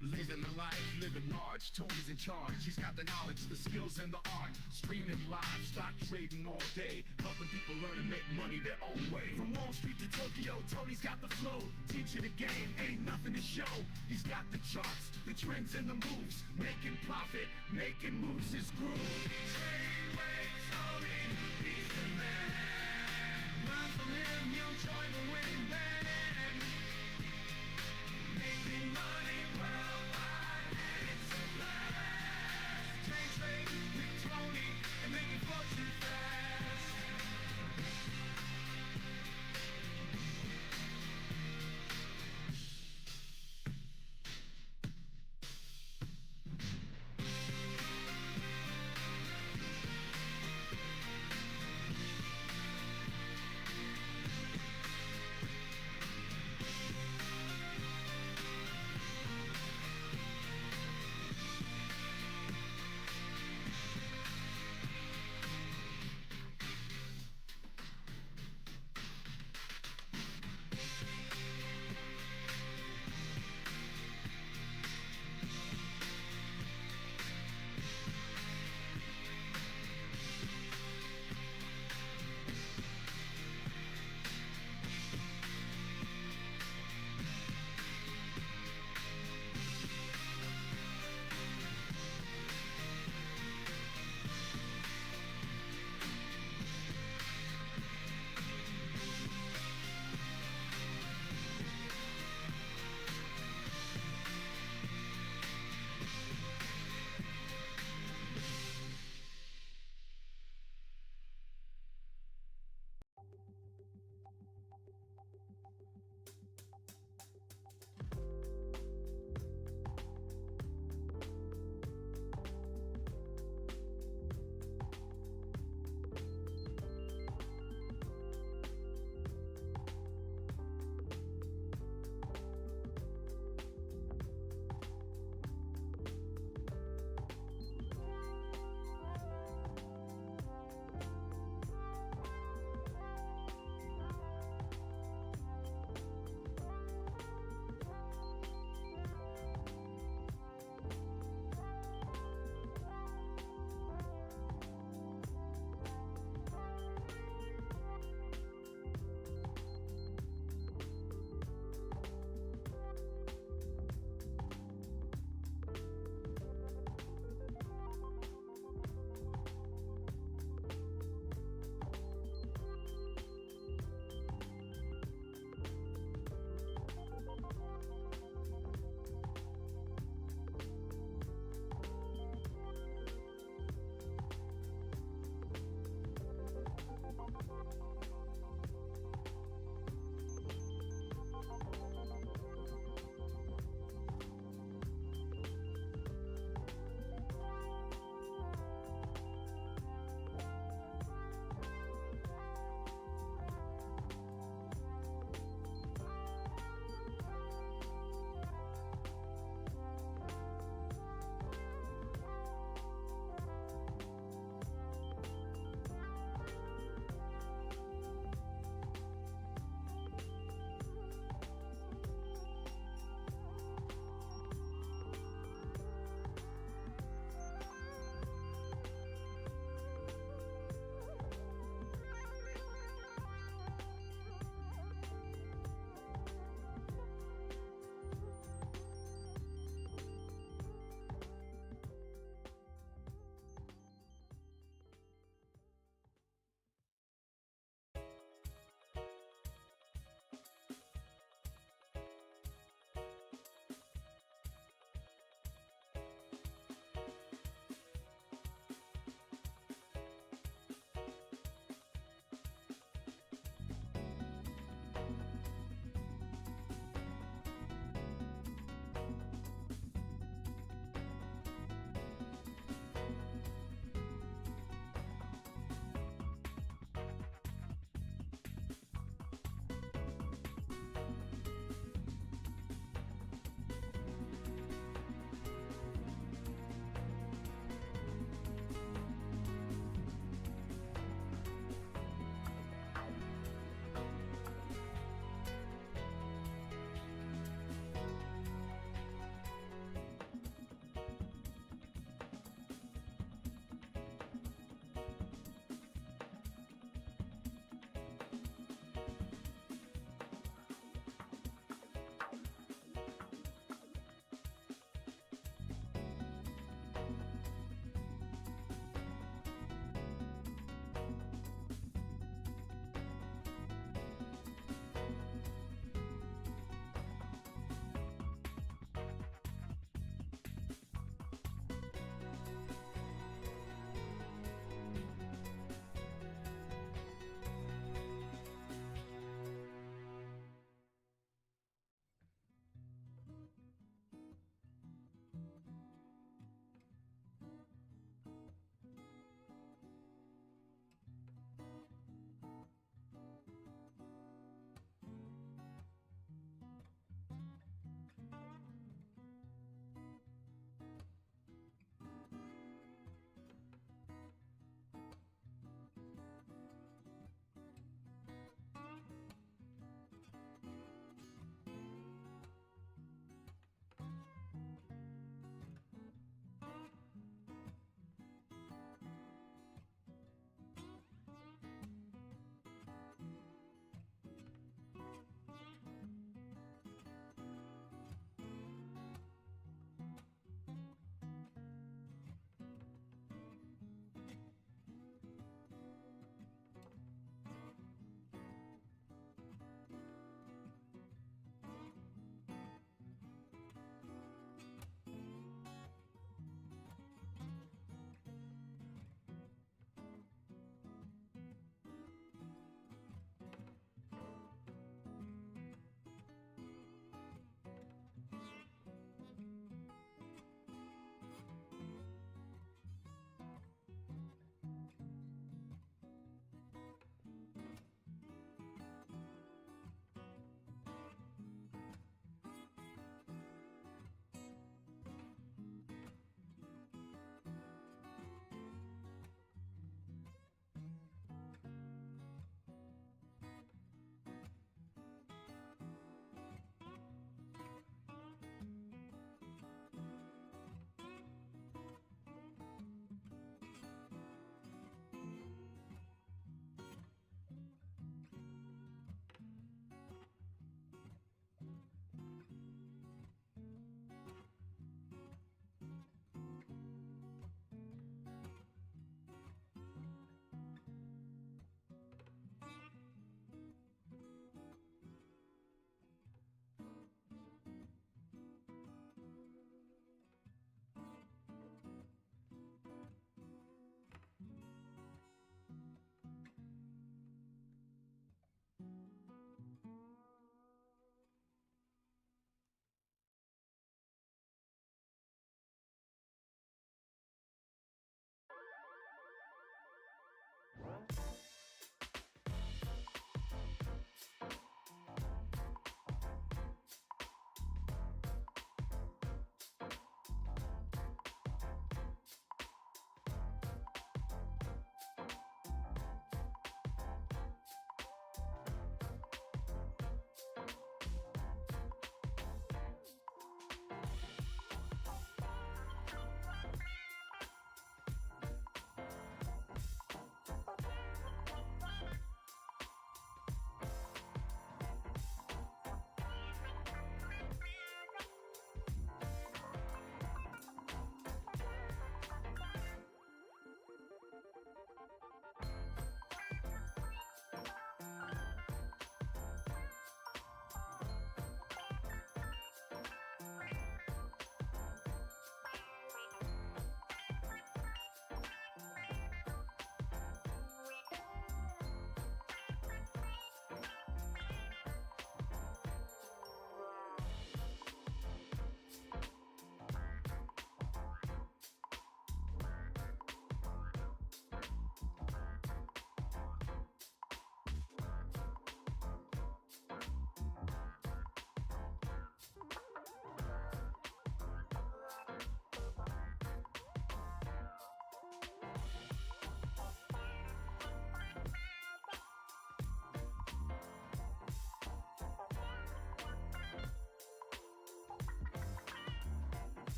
Living the life, living large, Tony's in charge. He's got the knowledge, the skills, and the art. Streaming live, stock trading all day, helping people learn and make money their own way. From Wall Street to Tokyo, Tony's got the flow. Teaching the game, ain't nothing to show. He's got the charts, the trends, and the moves. Making profit, making moves, his groove. Trade with Tony, he's the man. Learn from him, you'll join the winning band. Making money worldwide, and it's a blast. Trade with Tony and making fortune fast.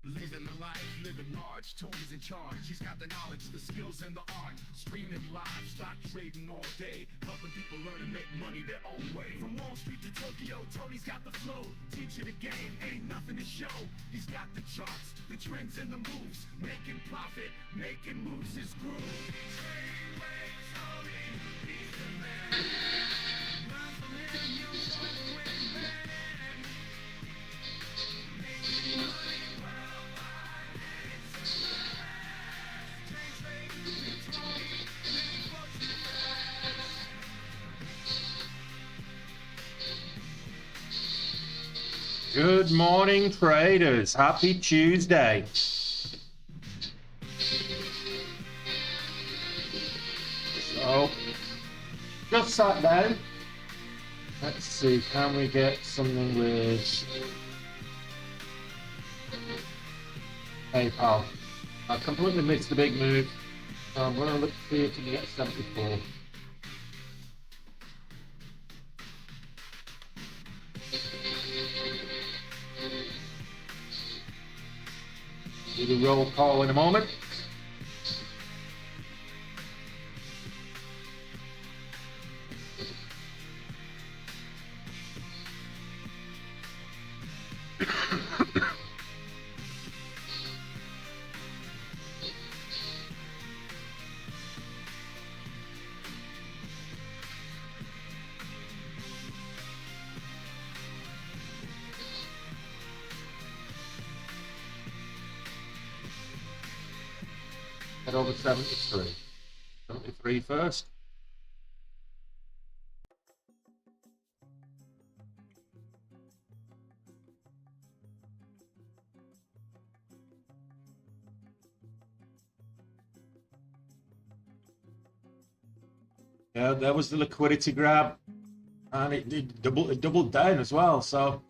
Living the life, living large, Tony's in charge. He's got the knowledge, the skills, and the art. Streaming live, stock trading all day, helping people learn and make money their own way. From Wall Street to Tokyo, Tony's got the flow. Teaching the game, ain't nothing to show. He's got the charts, the trends, and the moves. Making profit, making moves, his groove. Trade with Tony, he's the man. Learn from him, you'll join the winning band. Making money. Good morning, traders. Happy Tuesday. So, just sat down. Let's see, can we get something with PayPal? I completely missed the big move. So I'm going to look to see if we can get 74. Do the roll call in a moment. Head over 73. 73 first. Yeah, there was the liquidity grab, and it doubled down as well. So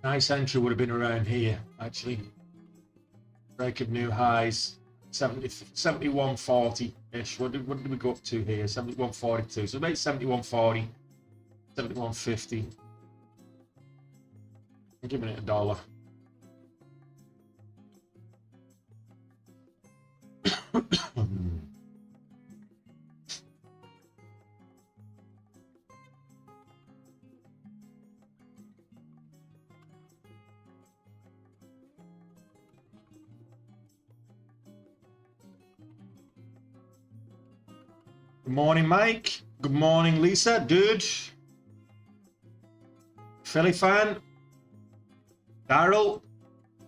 nice entry would have been around here, actually. Break of new highs, 71.40-ish. What did we go up to here? 71.42. So about 71.40, 71.50. I'm giving it $1. Good morning, Mike. Good morning, Lisa. Dude. Philly fan. Daryl.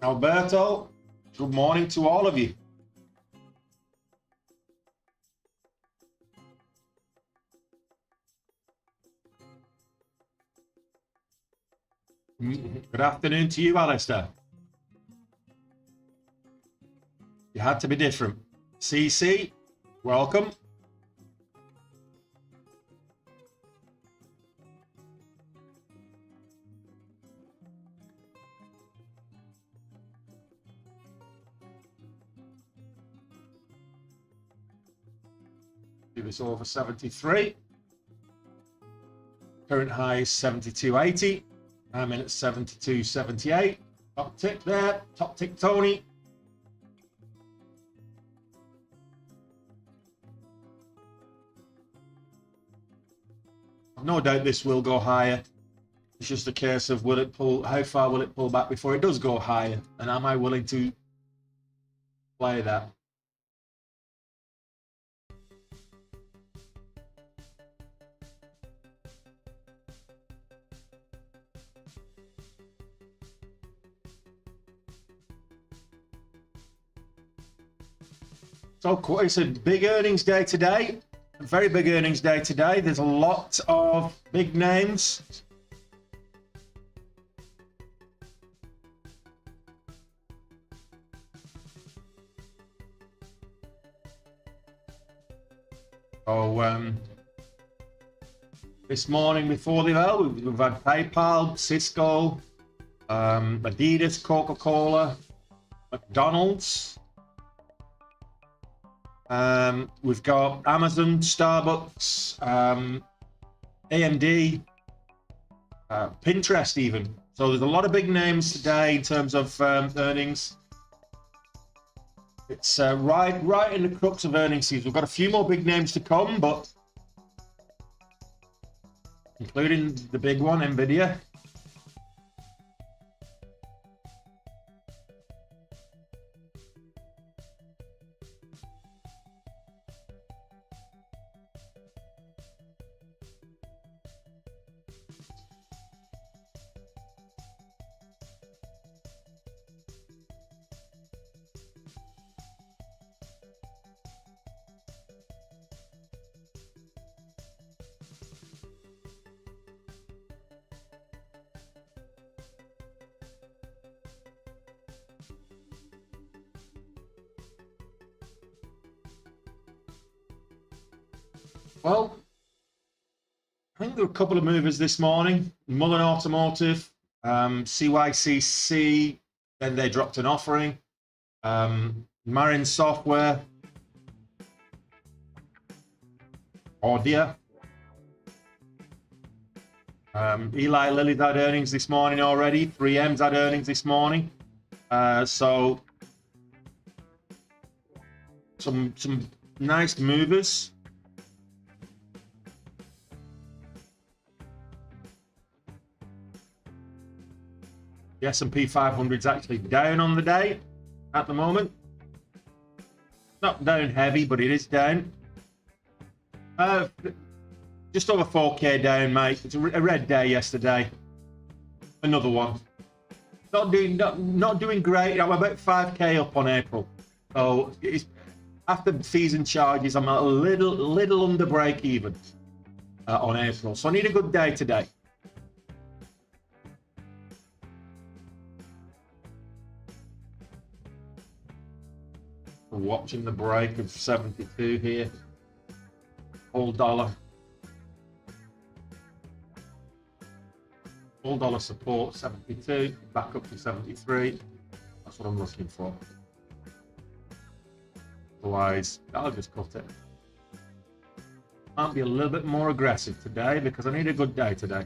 Alberto. Good morning to all of you. Good afternoon to you, Alistair. You had to be different. CC, welcome. It was over 73. Current high is 72.80. I'm in at 72.78. Top tick there. Top tick Tony. No doubt this will go higher. It's just a case of will it pull, how far will it pull back before it does go higher? And am I willing to play that? So it's a big earnings day today. A very big earnings day today. There's a lot of big names. Oh, this morning before the bell, we've had PayPal, Cisco, Adidas, Coca-Cola, McDonald's. We've got Amazon, Starbucks, AMD, Pinterest even. So there's a lot of big names today in terms of earnings. It's right in the crux of earnings season. We've got a few more big names to come, but including the big one, Nvidia. Well, I think there were a couple of movers this morning. Mullen Automotive, CYCC, then they dropped an offering. Marin Software, Audia. Eli Lilly's had earnings this morning already. 3M's had earnings this morning. So some nice movers. The S&P 500 is actually down on the day at the moment. Not down heavy, but it is down. Just over 4K down, mate. It's a red day yesterday. Another one. Not doing great. I'm about 5K up on April. So it's, after fees and charges, I'm a little under break even on April. So I need a good day today. Watching the break of 72 here. All dollar support 72, back up to 73. That's what I'm looking for. Otherwise, I'll just cut it. I'll be a little bit more aggressive today because I need a good day today.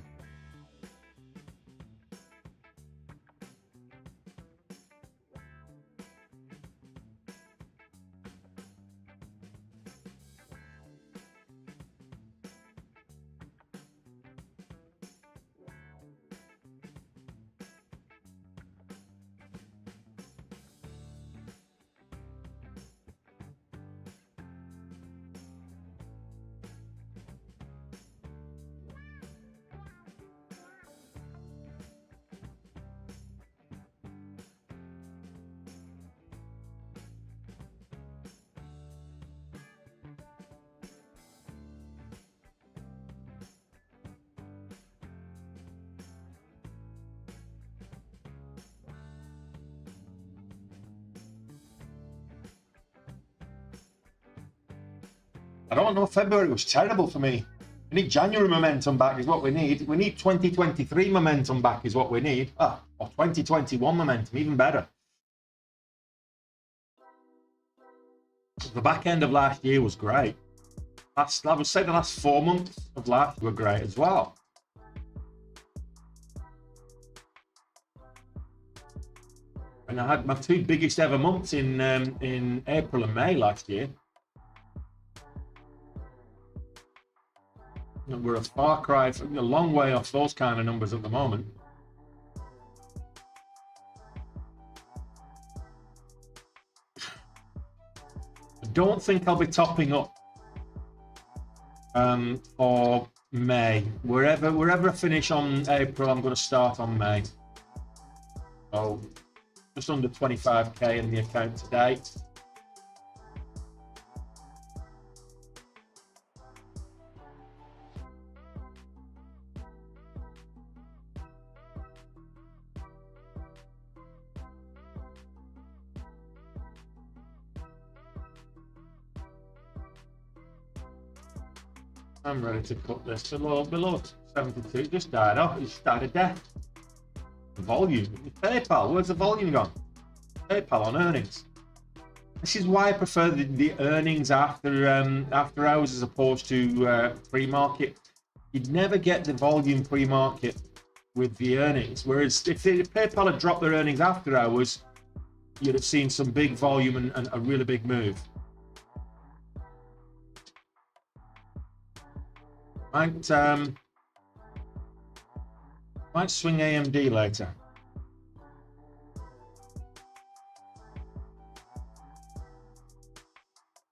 I don't know, February was terrible for me. We need January momentum back is what we need. We need 2023 momentum back is what we need. Or 2021 momentum, even better. The back end of last year was great. I would say the last 4 months of last year were great as well. And I had my 2 biggest ever months in April and May last year. We're a far cry, a long way off those kind of numbers at the moment. I don't think I'll be topping up for May. Wherever I finish on April, I'm going to start on May. So just under 25k in the account today. I'm ready to cut this below 72. It just died off. It just died a death. The volume. PayPal. Where's the volume gone? PayPal on earnings. This is why I prefer the earnings after hours as opposed to pre-market. You'd never get the volume pre-market with the earnings. Whereas if PayPal had dropped their earnings after hours, you'd have seen some big volume and a really big move. Might swing AMD later.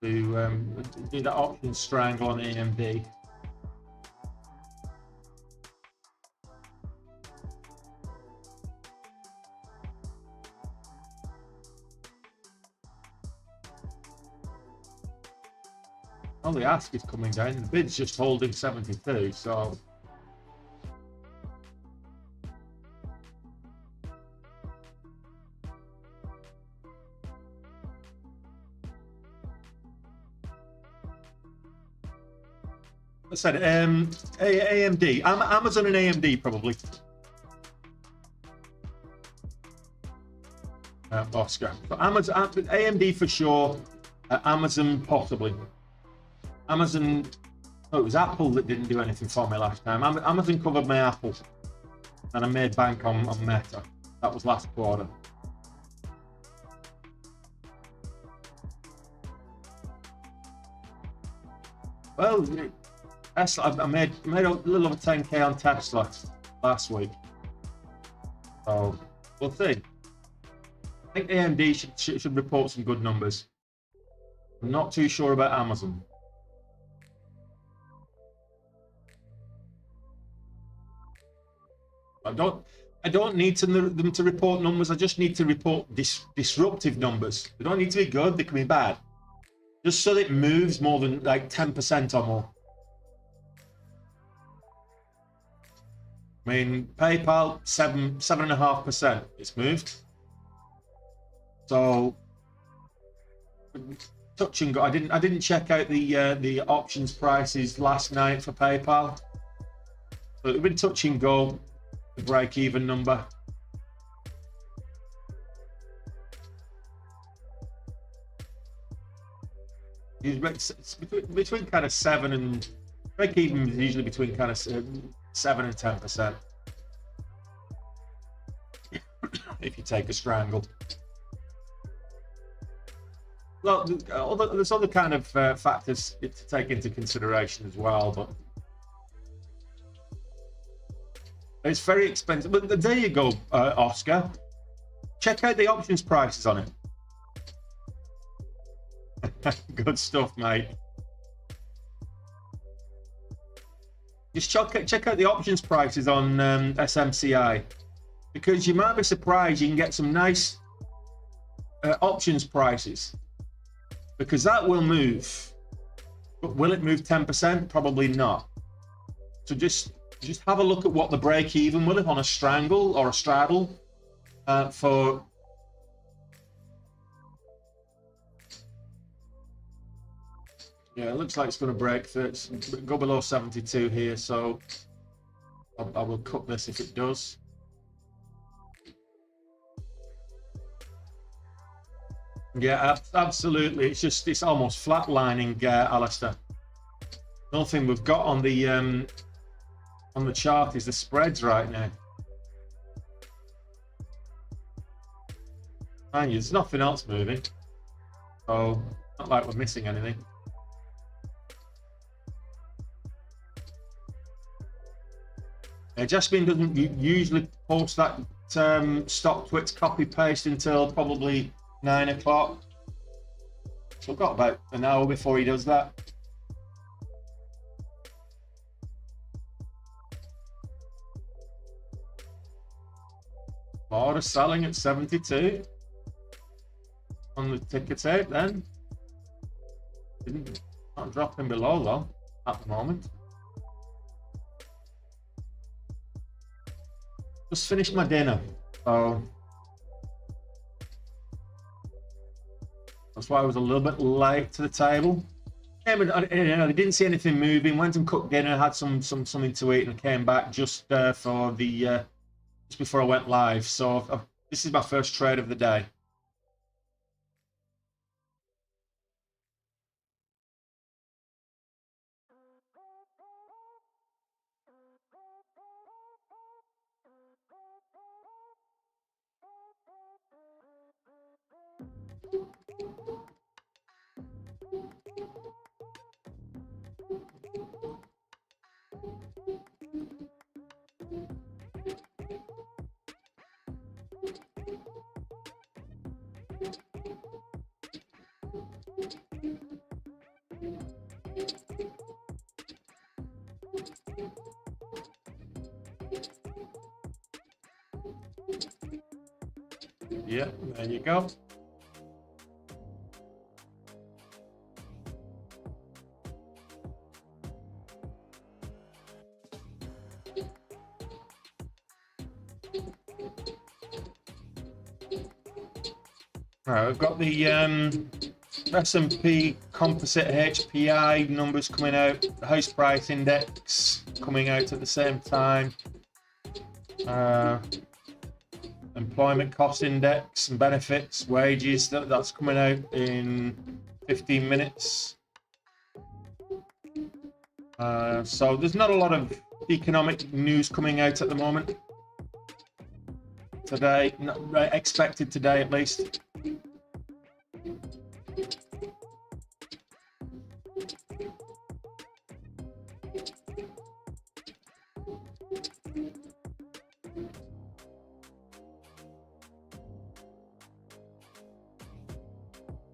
To do that option strangle on AMD. Oh, the ask is coming down. The bid's just holding 72, so I said AMD, Amazon and AMD probably. Oscar, but Amazon, AMD for sure. Amazon possibly. Amazon. Oh, it was Apple that didn't do anything for me last time. Amazon covered my Apple, and I made bank on Meta. That was last quarter. Well, Tesla, I made a little over 10k on Tesla last week, so we'll see. I think AMD should report some good numbers. I'm not too sure about Amazon. I don't need them to report numbers. I just need to report disruptive numbers. They don't need to be good. They can be bad. Just so that it moves more than like 10% or more. I mean, PayPal 7.5%. It's moved. So touch and go. I didn't check out the options prices last night for PayPal. But it's been touch and go. The break-even number. It's between kind of 7 and break-even is usually between kind of 7 and 10%. If you take a strangle. Well, there's other kind of factors to take into consideration as well, but it's very expensive. But there you go, Oscar. Check out the options prices on it. Good stuff, mate. Just check out the options prices on SMCI, because you might be surprised you can get some nice options prices, because that will move. But will it move 10%? Probably not. So just have a look at what the break even will have on a strangle or a straddle for. Yeah, it looks like it's going to break. Go below 72 here, so I will cut this if it does. Yeah, absolutely. It's almost flatlining, Alistair. The only thing we've got on the chart is the spreads right now. And there's nothing else moving, so not like we're missing anything. Jasmine doesn't usually post that stock twits copy paste until probably 9 o'clock. So I've got about an hour before he does that. Order selling at 72 on the ticker tape then. Not dropping below though at the moment. Just finished my dinner, so that's why I was a little bit late to the table. I didn't see anything moving. Went and cooked dinner, had something to eat, and came back just for the just before I went live. So this is my first trade of the day. Yeah, there you go. Right, we've got the S&P Composite HPI numbers coming out, the House Price Index coming out at the same time, Employment Cost Index and benefits, wages, that's coming out in 15 minutes. So there's not a lot of economic news coming out at the moment. Today, not expected today at least.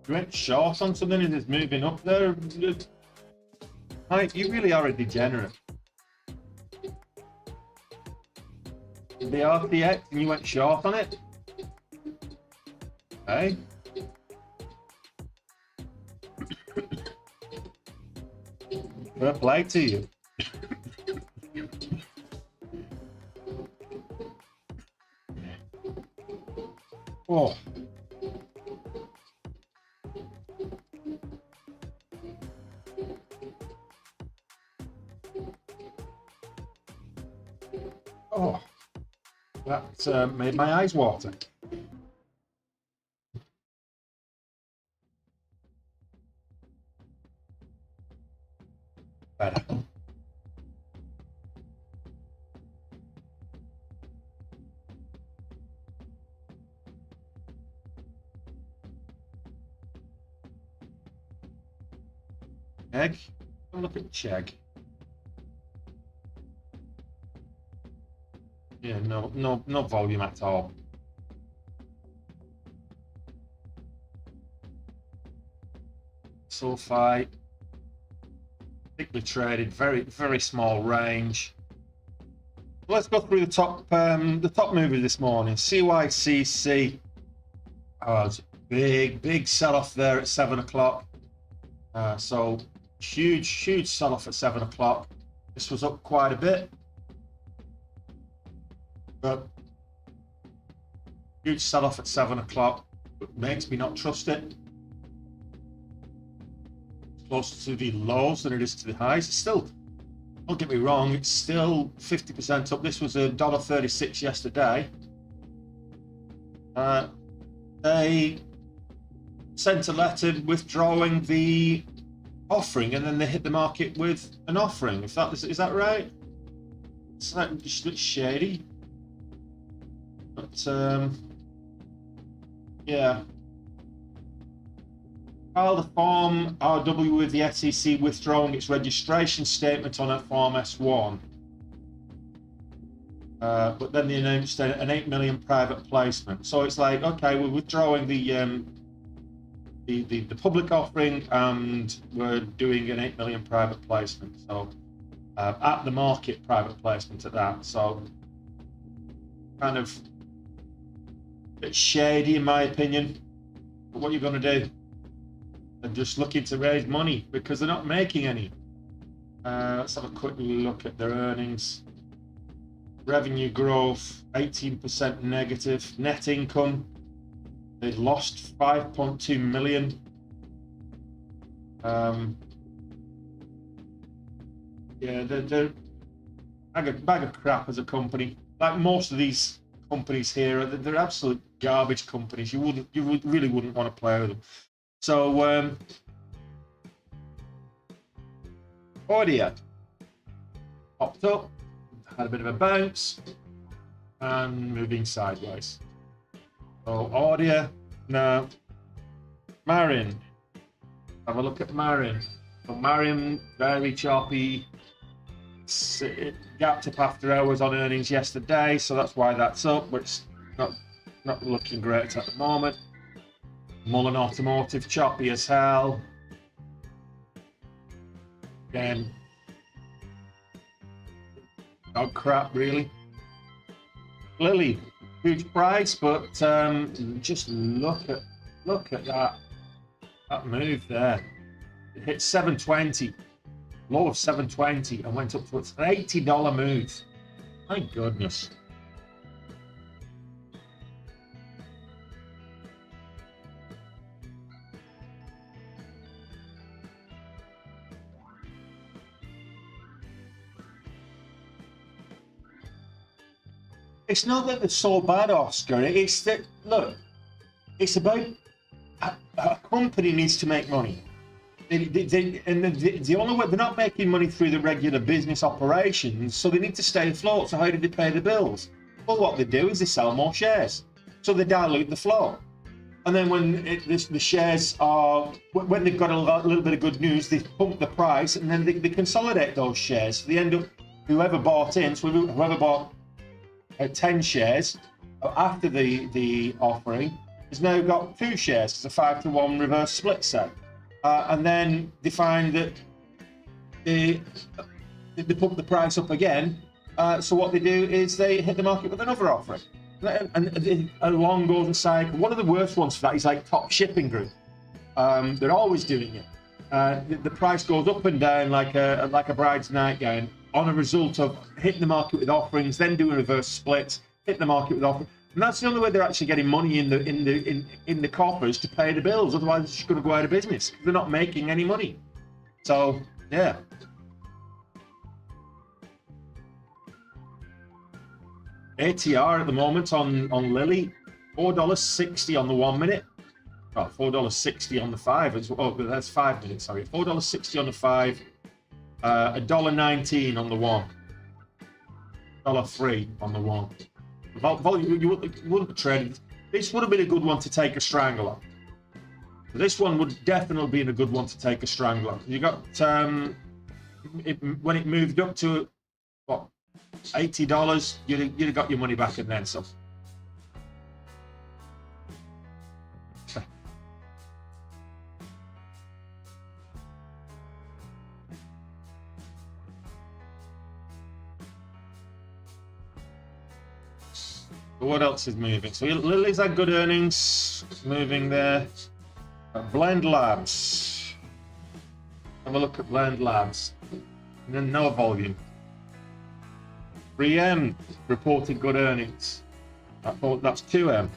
You went short on something and it's moving up there. Mike, you really are a degenerate. The RTX and you went short on it? Okay. Fair play to you. Oh. Oh. That made my eyes water. Better. Egg. Look at Chegg. Yeah, no volume at all. Sulfite. Thickly traded, very small range. Let's go through the top movers this morning. CYCC. Oh, it's a big sell-off there at 7 o'clock. So huge sell-off at 7 o'clock. This was up quite a bit, but huge sell-off at 7 o'clock makes me not trust it. It's closer to the lows than it is to the highs. It's still, don't get me wrong, it's still 50% up. This was $1.36 yesterday. They sent a letter withdrawing the offering, and then they hit the market with an offering. Is that right? It's like just a bit shady, but yeah. Filed a Form RW with the SEC withdrawing its registration statement on a Form S1. But then they announced an 8 million private placement. So it's like, okay, we're withdrawing the public offering and we're doing an 8 million private placement. So at the market private placement at that. So kind of a bit shady in my opinion. But what are you going to do? They're just looking to raise money because they're not making any. Let's have a quick look at their earnings. Revenue growth 18% negative. Net income, they lost 5.2 million. Yeah, they're a bag of crap as a company. Like most of these companies here, they're absolute garbage companies. You really wouldn't want to play with them. So Audio popped up, had a bit of a bounce, and moving sideways. So Audio now Marin. Have a look at Marin. So Marin, very choppy. It gapped up after hours on earnings yesterday, so that's why that's up, but it's not looking great at the moment. Mullen Automotive, choppy as hell. Again, dog crap, really. Lily, huge price, but just look at that move there. It hit 720, low of 720, and went up to an $80 move. My goodness. It's not that they're so bad, Oscar. It's that, look, it's about a company needs to make money. The only way, they're not making money through the regular business operations, so they need to stay afloat. So how do they pay the bills? Well, what they do is they sell more shares. So they dilute the flow. And then when the shares are, when they've got a little bit of good news, they pump the price, and then they consolidate those shares. So they end up, whoever bought in, so whoever bought 10 shares after the offering has now got 2 shares. It's a 5-to-1 reverse split set, and then they find that they pump the price up again. So what they do is they hit the market with another offering, and along goes a cycle. One of the worst ones for that is like Top Shipping Group. They're always doing it. The price goes up and down like a bride's nightgown, on a result of hitting the market with offerings, then doing reverse splits, hit the market with offerings, and that's the only way they're actually getting money in the coffers to pay the bills. Otherwise, they're just going to go out of business. They're not making any money. So yeah. ATR at the moment on Lily, $4.60 on the 1 minute. Oh, $4.60 on the 5. Oh, that's 5 minutes. Sorry, $4.60 on the 5. $1.19 on the 1, $1.03 on the 1. Volume, you wouldn't trade. This would have been a good one to take a strangler. This one would definitely be a good one to take a strangler. You got when it moved up to what, $80, you'd have got your money back and then some. What else is moving? So Lily's had good earnings, moving there. Blend Labs. Have a look at Blend Labs. And then no volume. 3M reported good earnings. That's 2M.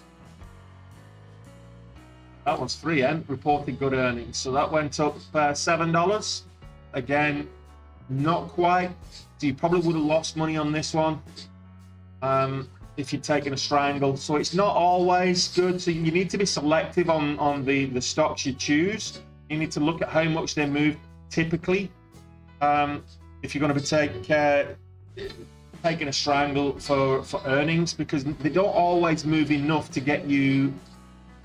That one's 3M reported good earnings. So that went up $7. Again, not quite. So you probably would have lost money on this one. If you're taking a strangle. So it's not always good. So you need to be selective on the stocks you choose. You need to look at how much they move typically. If you're going to be taking a strangle for earnings, because they don't always move enough to get you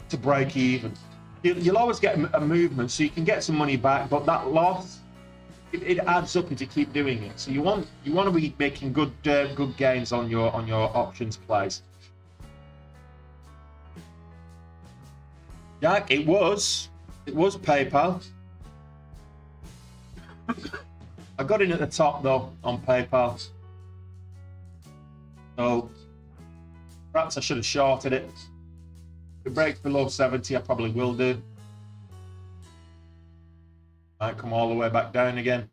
to break even. You'll always get a movement, so you can get some money back, but that loss, it adds up if you keep doing it. So you want to be making good gains on your options plays. Jack, it was PayPal. I got in at the top though on PayPal, so perhaps I should have shorted it. If it breaks below 70, I probably will do. Might come all the way back down again.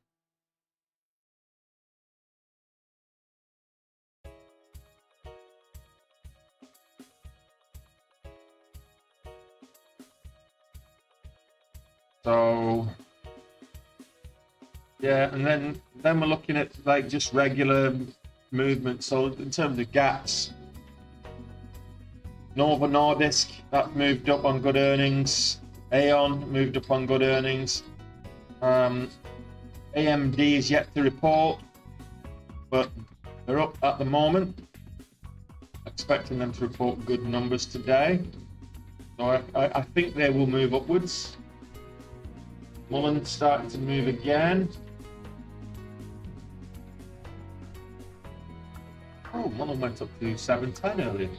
So yeah, and then we're looking at like just regular movement. So in terms of gaps, Novo Nordisk, that moved up on good earnings. Aon moved up on good earnings. AMD is yet to report, but they're up at the moment. Expecting them to report good numbers today. So I think they will move upwards. Mullen's starting to move again. Oh, Mullen went up to 710 earlier.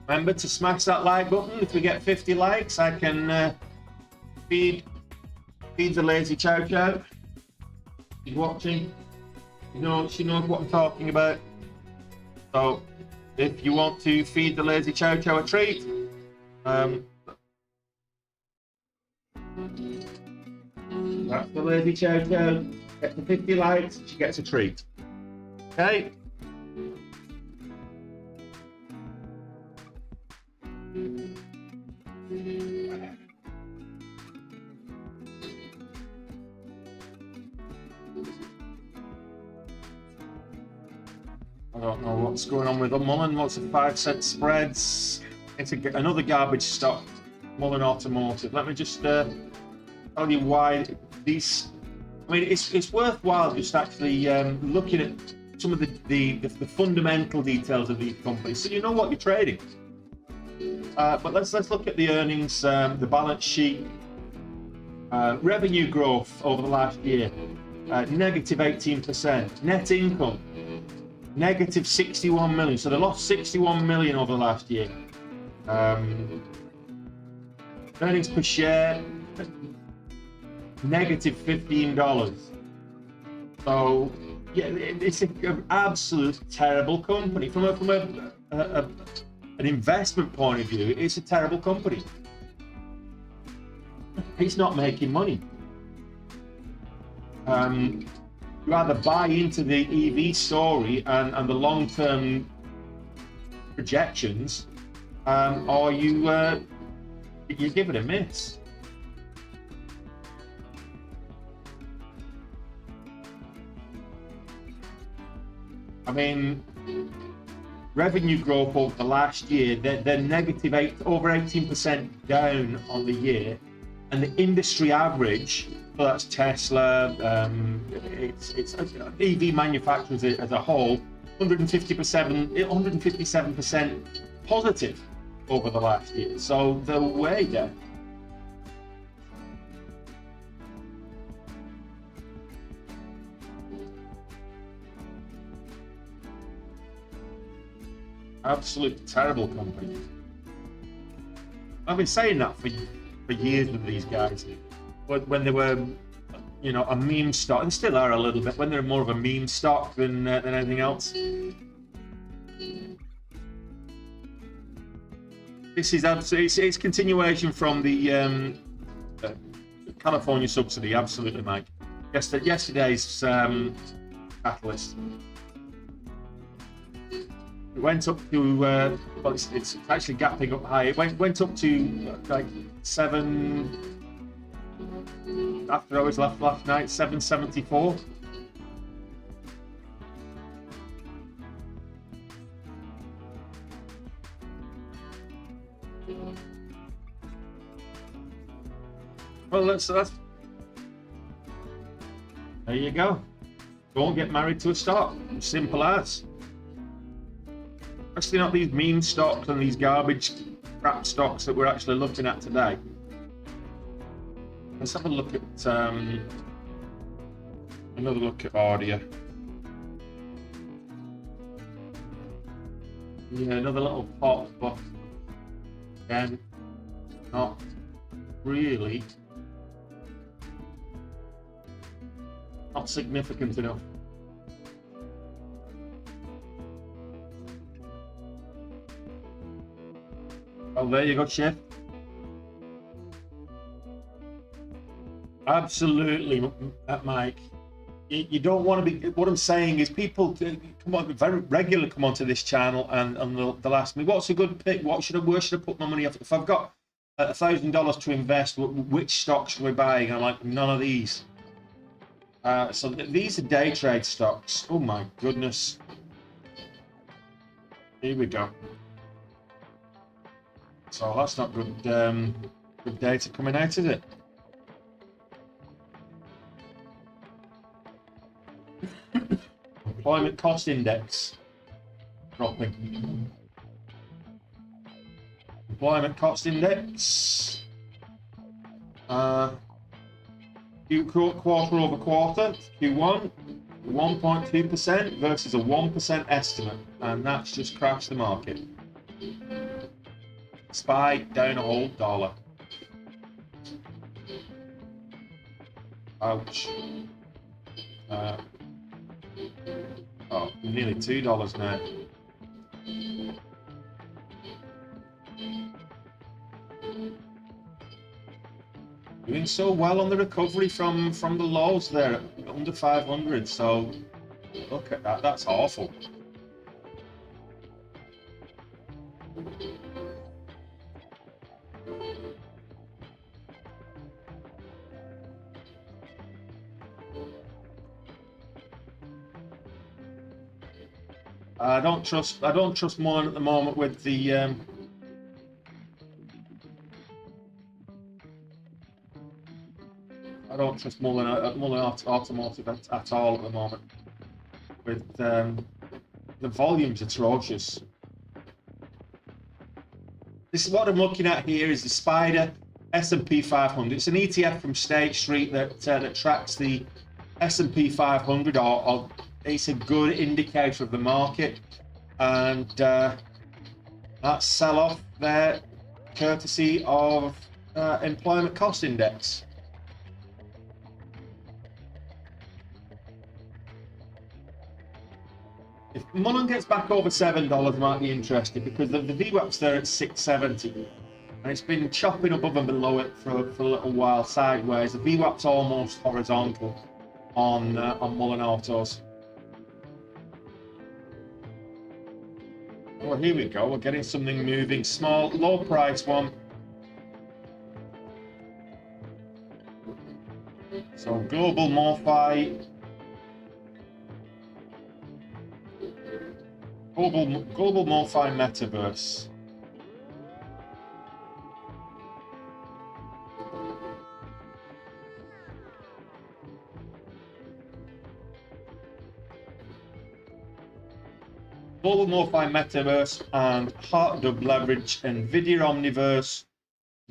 Remember to smash that like button. If we get 50 likes, I can feed the lazy chow chow. She's watching. She knows what I'm talking about. So, if you want to feed the lazy chow chow a treat, that's the lazy chow chow. Get to 50 likes, she gets a treat. Okay. I don't know what's going on with Mullen. Lots of 5-cent spreads. It's another garbage stock, Mullen Automotive. Let me just tell you why these. I mean, it's worthwhile just actually looking at some of the fundamental details of these companies, so you know what you're trading. But let's look at the earnings, the balance sheet, revenue growth over the last year, negative 18%, net income, negative 61 million. So they lost 61 million over the last year. Earnings per share, negative $15. So yeah, it's an absolute terrible company from an investment point of view. It's a terrible company. It's not making money. You either buy into the EV story and the long-term projections, or you give it a miss. I mean, revenue growth over the last year, they're negative over 18% down on the year, and the industry average, so that's Tesla, it's EV manufacturers as a whole, 157% positive over the last year. So they're way down. Absolute terrible company. I've been saying that for years with these guys. When they were, a meme stock, and still are a little bit, when they're more of a meme stock than anything else. This is absolutely, it's continuation from the California subsidy, absolutely, Mike. Yesterday's catalyst. It went up to, well, it's actually gapping up high. It went up to like 7, after I was left last night, 774. Well, that's there you go. Don't get married to a stock. Simple as. Especially not these meme stocks and these garbage crap stocks that we're actually looking at today. Let's have a look at another look at Audio. Yeah, another little pop, but again, not really, not significant enough. Oh, there you go, Chef. Absolutely, Mike. You don't want to be. What I'm saying is, people come on, very regularly come onto this channel and they'll ask me, "What's a good pick? Where should I put my money?" If I've got $1,000 to invest. Which stocks are we buying? I'm like, none of these. So these are day trade stocks. Oh my goodness. Here we go. So that's not good. Good data coming out, is it? Employment cost index dropping. Employment cost index. Quarter over quarter, Q1, 1.2% versus a 1% estimate, and that's just crashed the market. SPY down a whole dollar. Ouch. Oh, nearly $2 now. Doing so well on the recovery from the lows there, under 500. So look at that. That's awful. I don't trust Mullen at the moment with the I don't trust Mullen Automotive at all at the moment. With the volume's atrocious. This is what I'm looking at here is the Spider S&P 500. It's an ETF from State Street that tracks the S&P 500, or it's a good indicator of the market, and that sell-off there, courtesy of employment cost index. If Mullen gets back over $7, I might be interested, because the VWAP's there at 670, and it's been chopping above and below it for a little while sideways. The VWAP's almost horizontal on Mullen Autos. Well, here we go. We're getting something moving. Small, low price one. So global MoFi. Global MoFi Metaverse. Global MoFi Metaverse and Heartdub leverage NVIDIA Omniverse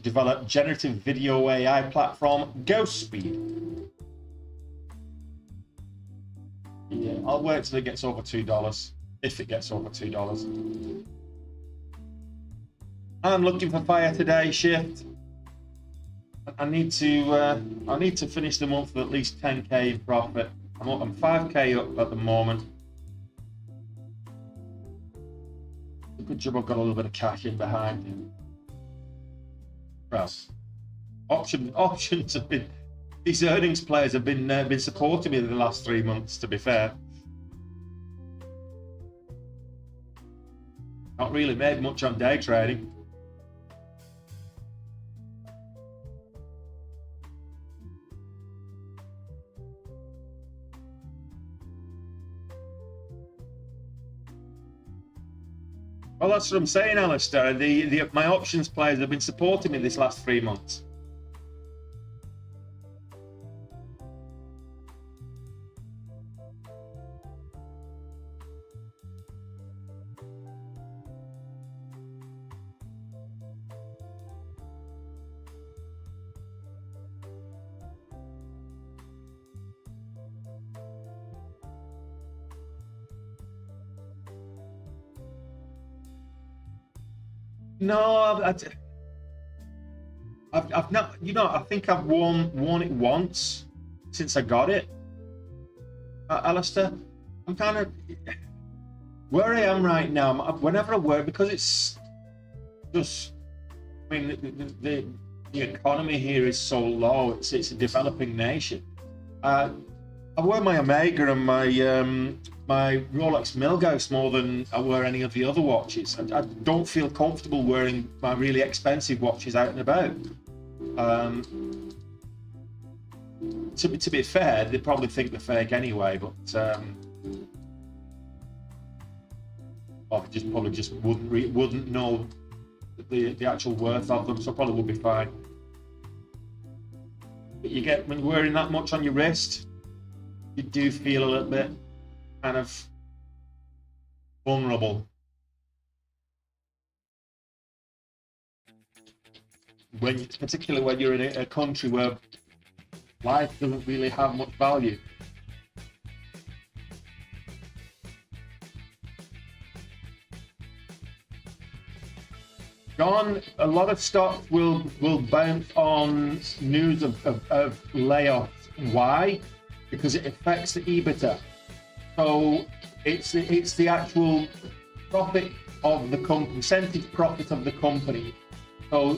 develop generative video AI platform Ghost Speed. Yeah, I'll wait till it gets over $2. If it gets over $2. I'm looking for fire today, shift. I need to finish the month with at least 10k in profit. I'm 5k up at the moment. Good job I've got a little bit of cash in behind. Well, options have been, these earnings players have been supporting me in the last 3 months, to be fair. Not really made much on day trading. Well, that's what I'm saying, Alistair. My options players have been supporting me this last 3 months. No, I've not. You know, I think I've worn it once since I got it, Alistair. I'm kind of where I am right now. Whenever I work, because it's just. I mean, the economy here is so low. It's a developing nation. I wear my Omega and my Rolex Milgauss more than I wear any of the other watches. I don't feel comfortable wearing my really expensive watches out and about. To be fair, they probably think they're fake anyway, but or they probably just wouldn't know the actual worth of them, so probably would be fine. But you get, when you're wearing that much on your wrist, you do feel a little bit kind of vulnerable. Particularly when you're in a country where life doesn't really have much value. John, a lot of stocks will bounce on news of layoffs. Why? Because it affects the EBITDA. So it's the actual profit of the company, percentage profit of the company. So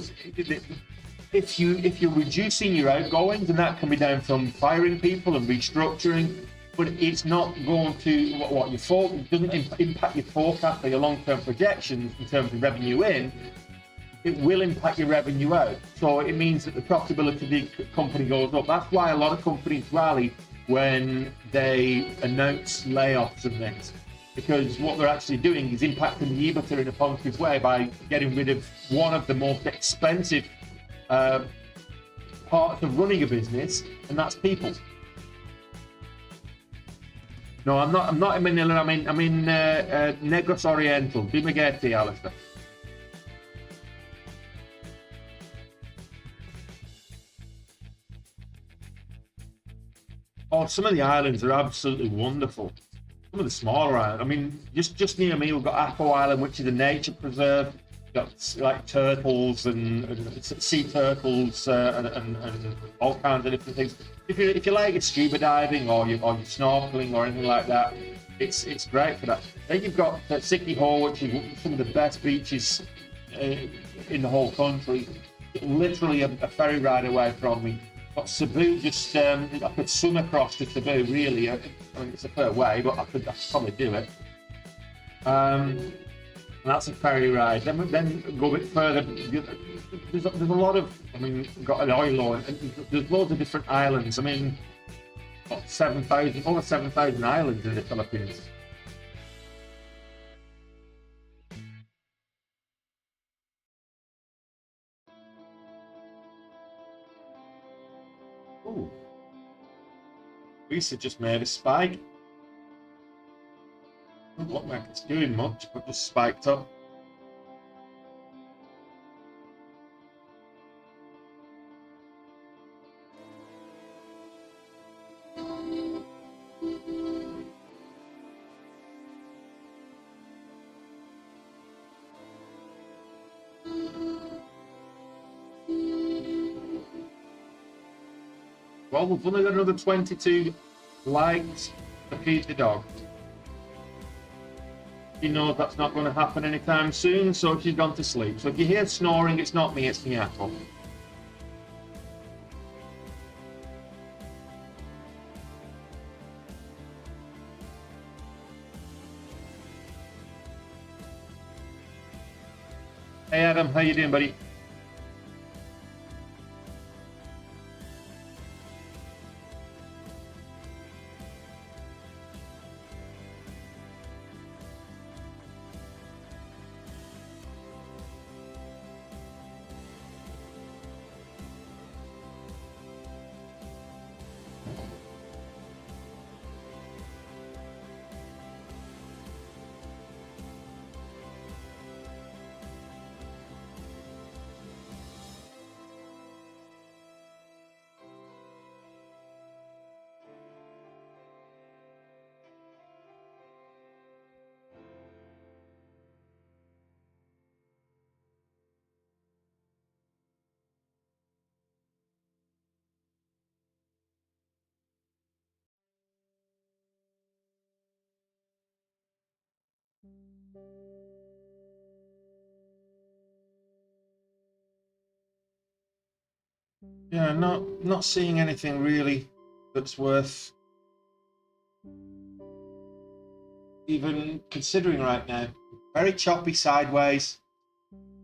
if you're reducing your outgoings, and that can be down from firing people and restructuring, but it's not going to what your it doesn't impact your forecast or your long-term projections in terms of revenue in. It will impact your revenue out. So it means that the profitability of the company goes up. That's why a lot of companies rally when they announce layoffs and things, because what they're actually doing is impacting the EBITDA in a positive way by getting rid of one of the most expensive parts of running a business, and that's people. No, I'm not in Manila. I'm in Negros Oriental. Dumaguete, Alistair. Oh, some of the islands are absolutely wonderful. Some of the smaller islands. I mean, just near me, we've got Apple Island, which is a nature preserve. We've got like turtles and sea turtles and all kinds of different things. If you like scuba diving or you're snorkeling or anything like that, it's great for that. Then you've got Sicky Hole, which is some of the best beaches in the whole country. Literally a ferry ride away from me. But Cebu, just I could swim across to Cebu. Really, I mean it's a fair way, but I could probably do it. And that's a ferry ride. Then go a bit further. There's a lot of. I mean, we've got an oil and there's loads of different islands. I mean, over 7,000 islands in the Philippines. Ooh. Lisa just made a spike. Doesn't look like it's doing much, but just spiked up. Well, we've only got another 22 likes to feed the dog. She knows that's not going to happen anytime soon, so she's gone to sleep. So if you hear snoring, it's not me, it's the apple. Hey Adam, how you doing, buddy? Yeah, not seeing anything really that's worth even considering right now. Very choppy sideways.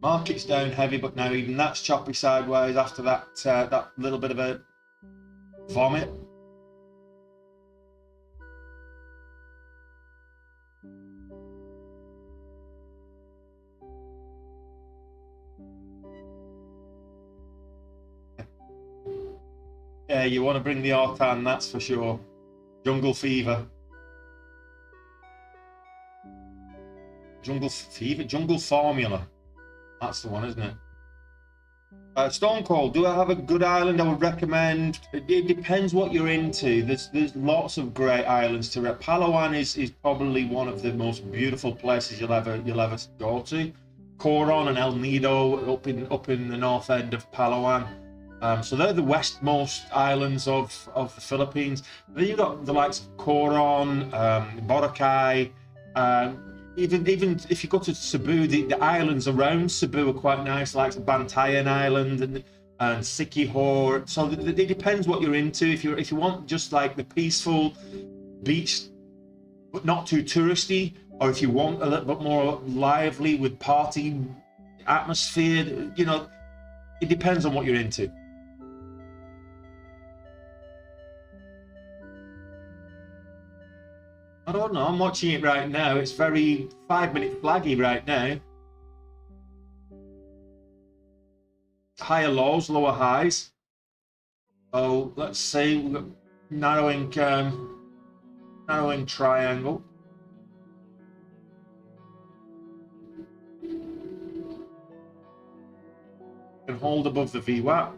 Market's down heavy, but now even that's choppy sideways after that that little bit of a vomit. Yeah, you want to bring the Artan, that's for sure. Jungle Fever. Jungle Fever? Jungle Formula. That's the one, isn't it? Stone Cold, do I have a good island I would recommend? It depends what you're into. There's lots of great islands to rep. Palawan is probably one of the most beautiful places you'll ever go to. Coron and El Nido up in the north end of Palawan. So they're the westmost islands of the Philippines. Then you've got the likes of Coron, Boracay. Even if you go to Cebu, the islands around Cebu are quite nice, like Bantayan Island and Siquijor. So it depends what you're into. If you want just like the peaceful beach, but not too touristy, or if you want a little bit more lively with party atmosphere, you know, it depends on what you're into. I don't know, I'm watching it right now. It's very 5-minute flaggy right now. Higher lows, lower highs. So let's see, we've got narrowing triangle. Can hold above the VWAP.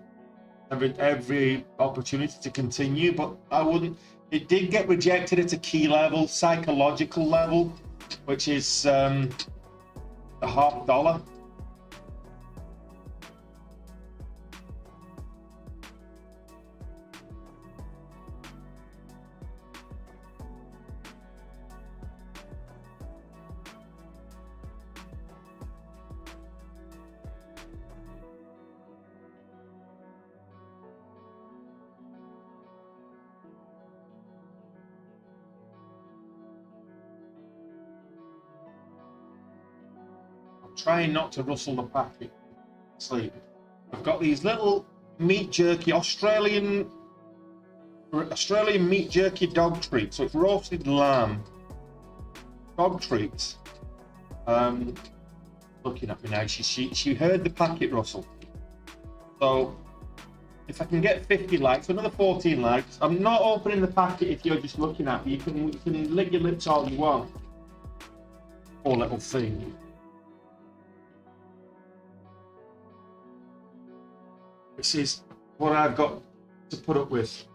Every opportunity to continue, but I wouldn't. It did get rejected at a key level, psychological level, which is the $0.50. Trying not to rustle the packet. Sleep. I've got these little meat jerky Australian meat jerky dog treats. So it's roasted lamb dog treats. Looking at me now. She heard the packet rustle. So if I can get 50 likes, another 14 likes. I'm not opening the packet if you're just looking at me. You can lick your lips all you want. Poor little thing. This is what I've got to put up with.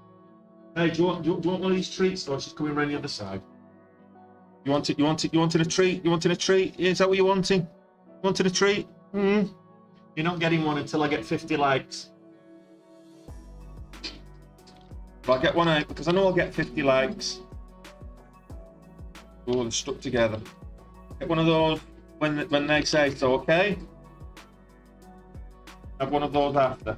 Hey, do you want one of these treats, or she's coming around the other side? You wanted a treat? You wanted a treat? Is that what you're wanting? You wanted a treat? You're not getting one until I get 50 likes. But I'll get one out because I know I'll get 50 likes. Oh, they're stuck together. Get one of those when they say so, okay? Have one of those after.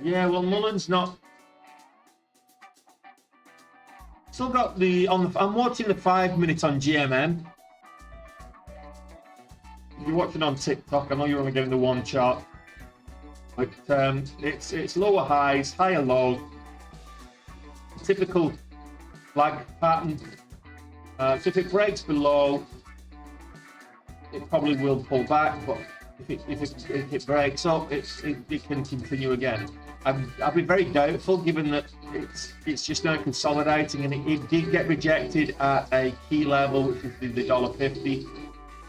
Yeah, well, Mullen's not. Still got I'm watching the 5 minutes on GMM. If you're watching on TikTok, I know you're only getting the one chart, but it's lower highs, higher lows, typical flag pattern. So if it breaks below, it probably will pull back, but if it breaks up, it can continue again. I've been very doubtful, given that it's just now consolidating, and it did get rejected at a key level, which is the $1.50.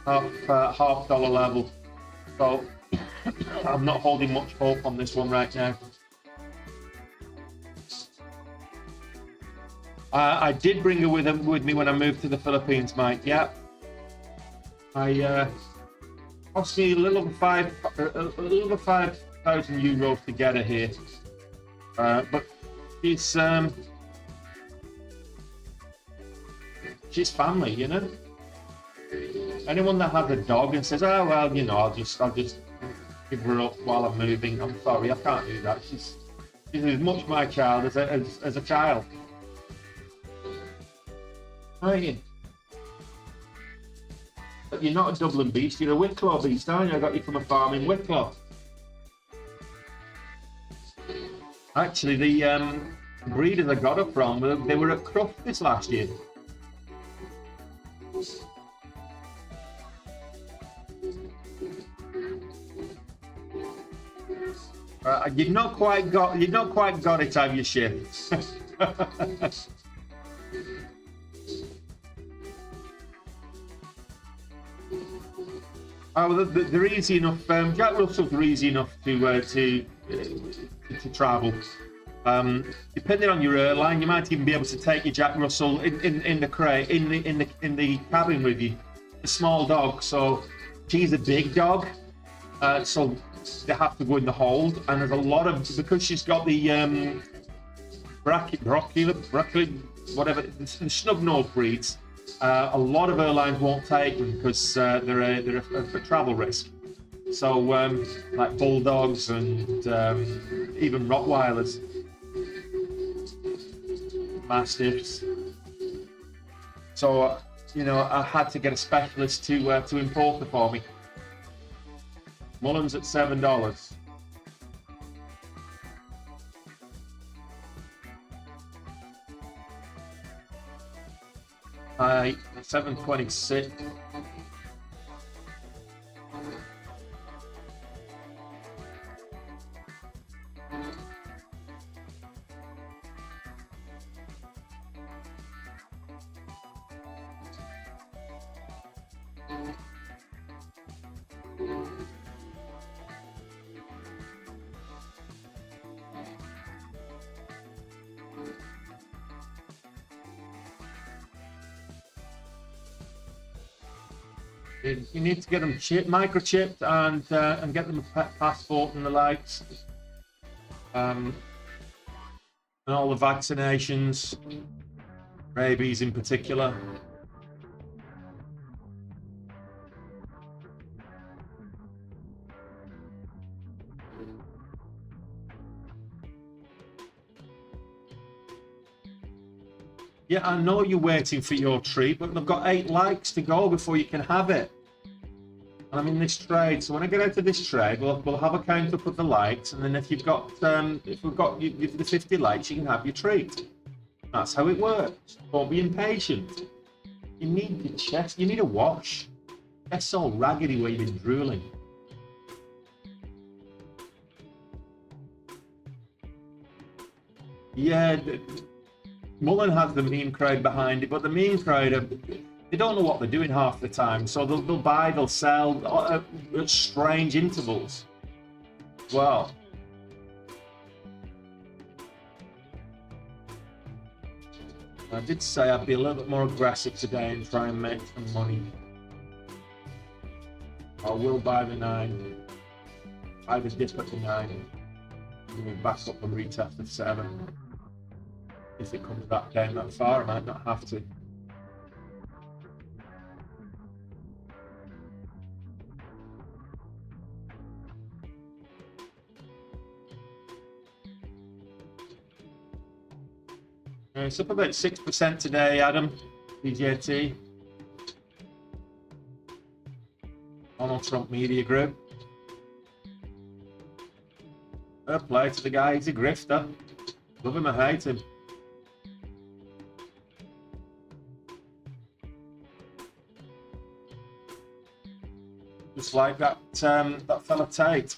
Half dollar level. So I'm not holding much hope on this one right now. I did bring her with me when I moved to the Philippines, Mike. Yeah, cost me a little over 5,000 euros to get her here. But she's family, you know. Anyone that has a dog and says, "Oh well, you know, I'll just give her up while I'm moving," I'm sorry, I can't do that. She's as much my child as a child. Aren't you? But you're not a Dublin beast, you're a Wicklow beast, aren't you? I got you from a farm in Wicklow. Actually, the breeders I got her from, they were at Cruft this last year. You've not quite got it, have you, Shift? Oh, they're easy enough. Jack Russells are easy enough to travel. Depending on your airline, you might even be able to take your Jack Russell in the crate in the cabin with you. A small dog, so she's a big dog, so they have to go in the hold. And there's a lot of, because she's got the broccoli, whatever, the snub-nosed breeds. A lot of airlines won't take them because they're a travel risk. So like bulldogs and even Rottweilers, Mastiffs. So you know, I had to get a specialist to import her for me. Mullins at $7. $7.26. You need to get them microchipped and get them a passport and the likes, and all the vaccinations, rabies in particular. Yeah, I know you're waiting for your treat, but I've got 8 likes to go before you can have it. And I'm in this trade, so when I get out of this trade, we'll have a count up of the likes, and then if we've got the 50 likes, you can have your treat. That's how it works. Don't be impatient. You need your chest. You need a wash. That's so raggedy where you've been drooling. Yeah. Mullen has the meme crowd behind it, but the meme crowd, they don't know what they're doing half the time. So they'll buy, they'll sell at strange intervals. Well, I did say I'd be a little bit more aggressive today and try and make some money. I will buy the 9. I was dip at the 9. Give me back up and retest the 7. If it comes back down that far, I might not have to. It's up about 6% today, Adam. DJT. Donald Trump Media Group. Fair play to the guy, he's a grifter. Love him or hate him. Just like that fella Tate.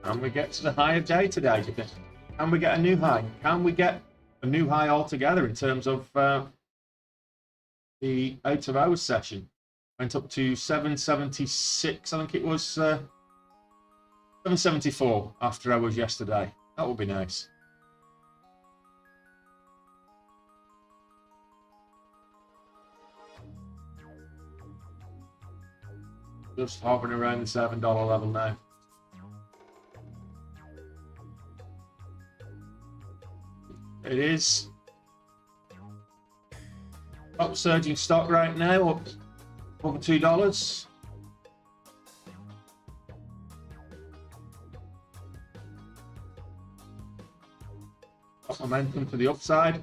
Can we get to the high of day today, do you think? Can we get a new high? Can we get a new high altogether in terms of the out of hours session? Went up to 776, I think it was 774 after hours yesterday. That would be nice. Just hovering around the $7 level now. It is top surging stock right now, up over $2. Got momentum to the upside.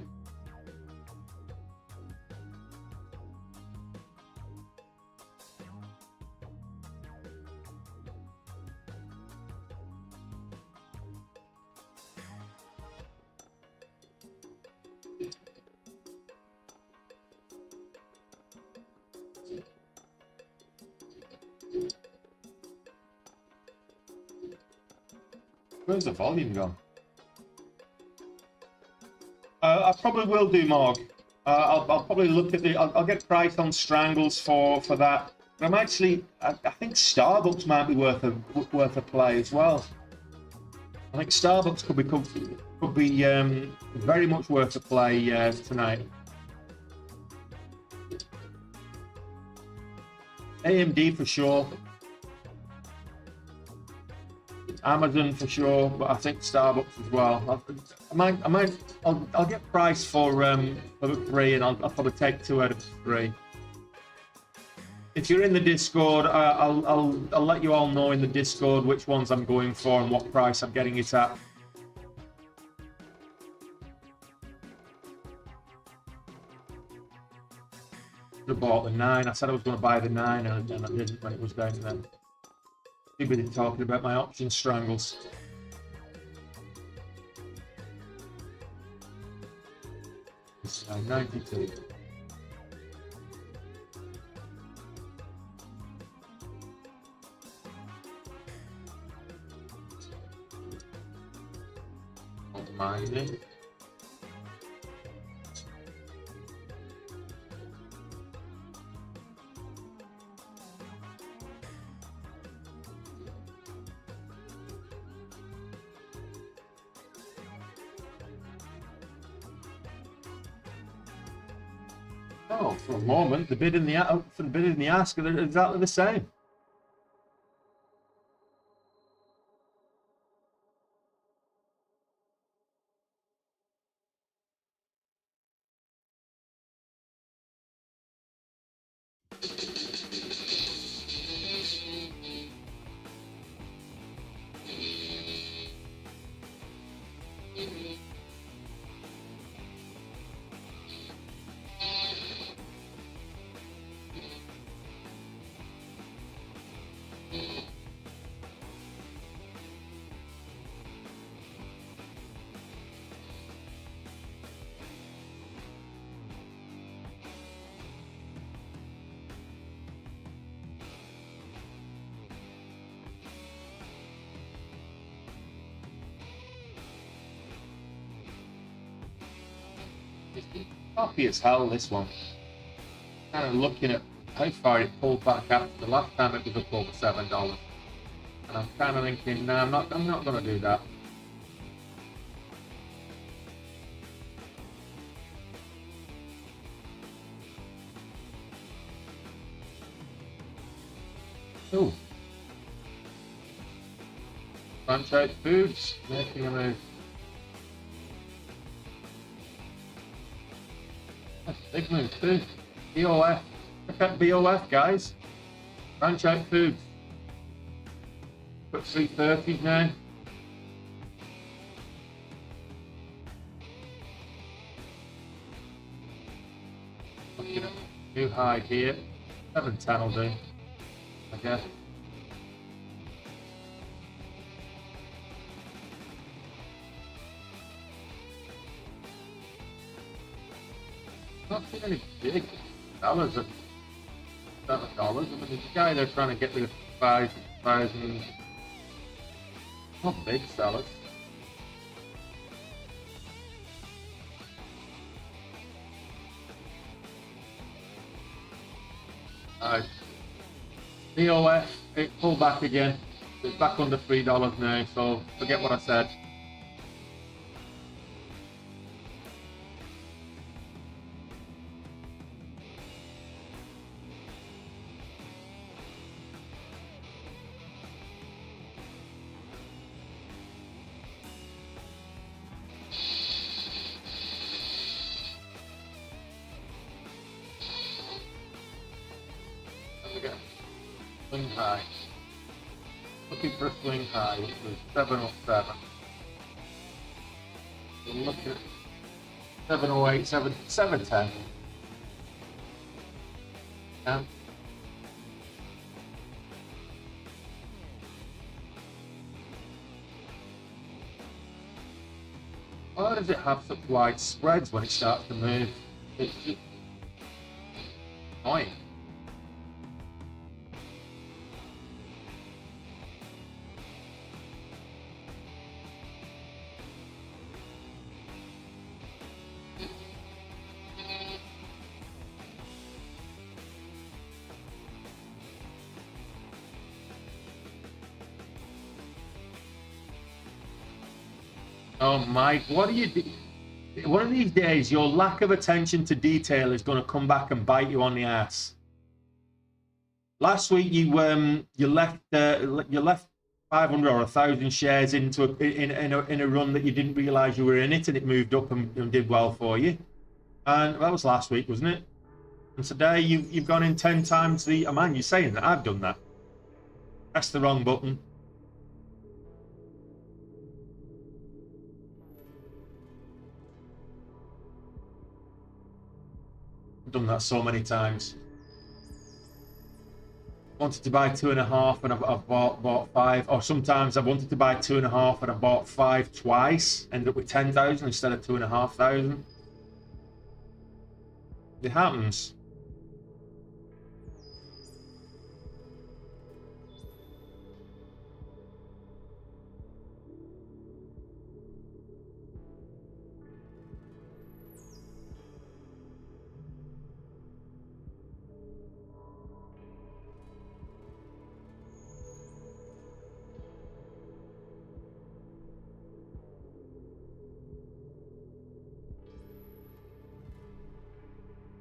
Where's the volume gone? I probably will do more. I'll probably look at the. I'll get price on strangles for that. But I'm actually. I think Starbucks might be worth a play as well. I think Starbucks could be very much worth a play tonight. AMD for sure. Amazon for sure, but I think Starbucks as well. I'll get price for the 3, and I'll probably take 2 out of 3. If you're in the Discord, I'll let you all know in the Discord which ones I'm going for and what price I'm getting it at. I bought the 9. I said I was going to buy the 9, and I didn't when it was down there. Too busy talking about my option strangles. It's 92. Mining. Oh, for a moment, the bid and the ask are exactly the same. Choppy as hell, this one. Kind of looking at how far it pulled back after the last time it was up over $7, and I'm kind of thinking, no, I'm not going to do that. Oh, Franchise Foods making a move. That's a big move too. BOF. Look at BOF, guys. Franchise Foods. Got 330s now. Looking at new high here. 710 will do, I guess. Not seen any big sellers at $7. I mean, there's a guy there trying to get rid of 5,000. Not big sellers. EOF, it pulled back again. It's back under $3 now, so forget what I said. Swing high. Looking for a swing high, which was 707. We're looking at 708, 710. Yeah. Why does it have such wide spreads when it starts to move? It's just annoying. Oh Mike, what do you do? One of these days, your lack of attention to detail is going to come back and bite you on the ass. Last week, you left 500 or 1,000 shares into in a run that you didn't realise you were in it, and it moved up and did well for you. And that was last week, wasn't it? And today you've gone in 10 times the amount. You're saying that I've done that. Press the wrong button. Done that so many times. Wanted to buy 2.5 and I've bought 5, or sometimes I've wanted to buy 2.5 and I bought 5 twice, ended up with 10,000 instead of 2,500. It happens.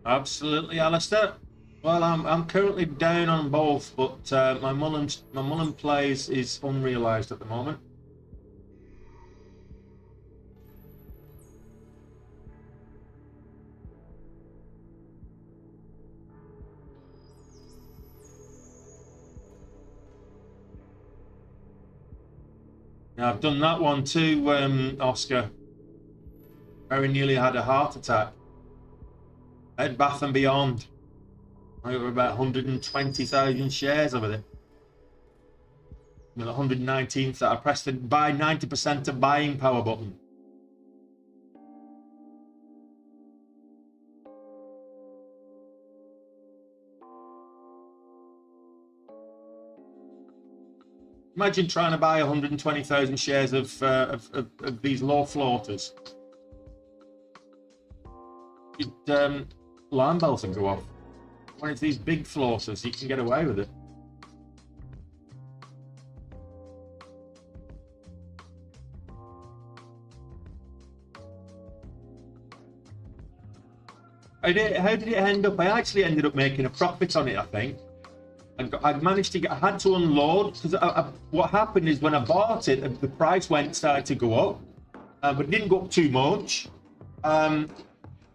Absolutely, Alistair. Well, I'm currently down on both, but my Mullen plays is unrealised at the moment. Now, I've done that one too, Oscar. Very nearly had a heart attack. Bed Bath and Beyond. I got about 120,000 shares over there. With 119th that I pressed the buy 90% of buying power button. Imagine trying to buy 120,000 shares of these low floaters. Alarm bells would go off. When it's these big floaters, you can get away with it. How did it end up? I actually ended up making a profit on it, I think. I managed to get, I had to unload, because what happened is when I bought it, the price started to go up, but it didn't go up too much.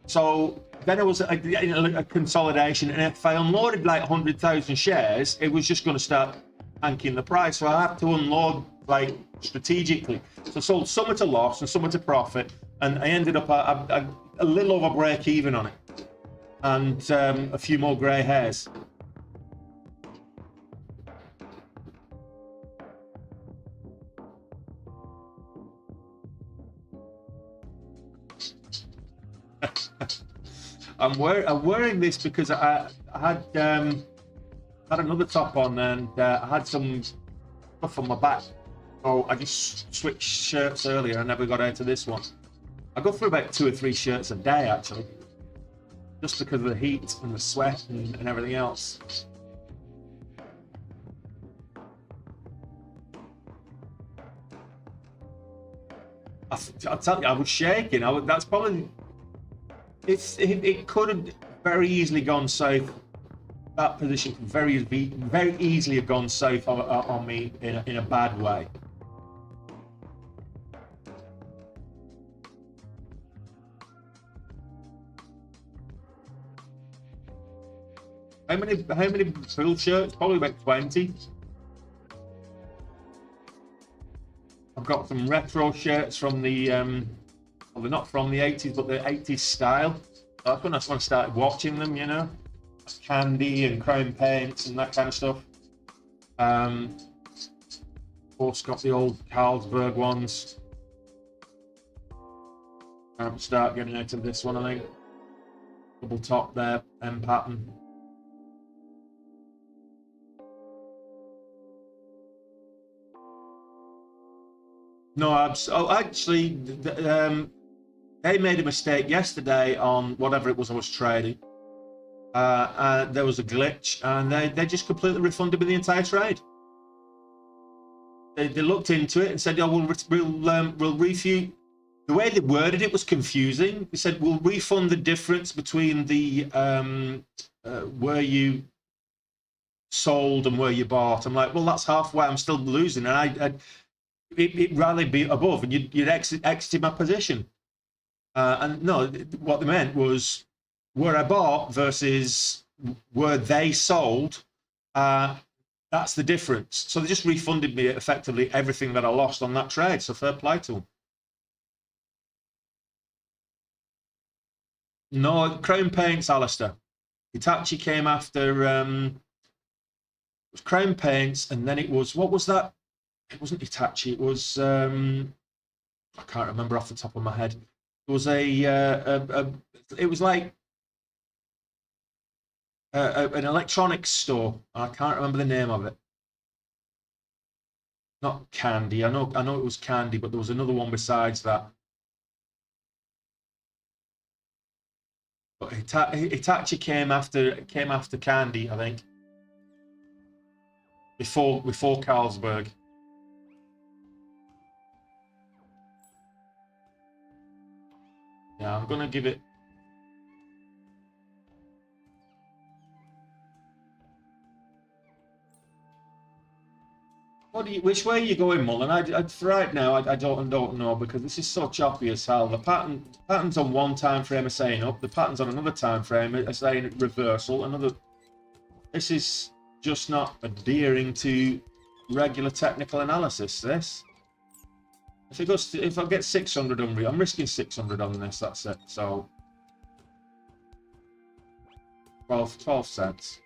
So then it was a consolidation, and if I unloaded like 100,000 shares, it was just going to start tanking the price. So I have to unload like strategically. So I sold some at a loss and some at a profit, and I ended up a little over break even on it, and a few more grey hairs. I'm wearing this because I had another top on, and I had some stuff on my back. So I just switched shirts earlier. I never got out of this one. I go through about 2 or 3 shirts a day actually, just because of the heat and the sweat and everything else. I'll tell you, I was shaking. That's probably it could have very easily gone south. That position could very easily have gone south on me in a bad way. How many full shirts? Probably about 20. I've got some retro shirts from the well, they're not from the 80s, but the 80s style. That's when I started watching them, you know. Candy and Crown Paints and that kind of stuff. Of course, got the old Carlsberg ones. Start getting out of this one, I think. Double top there, M pattern. No, actually, they made a mistake yesterday on whatever it was I was trading. There was a glitch, and they just completely refunded me the entire trade. They looked into it and said, "Oh, we'll refund." The way they worded it was confusing. They said, "We'll refund the difference between the where you sold and where you bought." I'm like, "Well, that's halfway. I'm still losing, and it'd rather be above, and you'd exit my position." And no, what they meant was where I bought versus where they sold. That's the difference. So they just refunded me effectively everything that I lost on that trade. So fair play to them. No, Crown Paints, Alistair. Hitachi came after it was Crown Paints, and then it was, what was that? It wasn't Hitachi. It was I can't remember off the top of my head. It was it was like an electronics store. I can't remember the name of it. Not Candy. I know it was Candy, but there was another one besides that. But Hitachi came after Candy, I think. Before Carlsberg. Yeah, I'm gonna give it. Which way are you going, Mullen? Right now, I don't know, because this is so choppy as hell. The pattern's on one time frame are saying up. The pattern's on another time frame are saying reversal. This is just not adhering to regular technical analysis. This. If I get 600 on, I'm risking 600 on this. That's it. So 12 cents.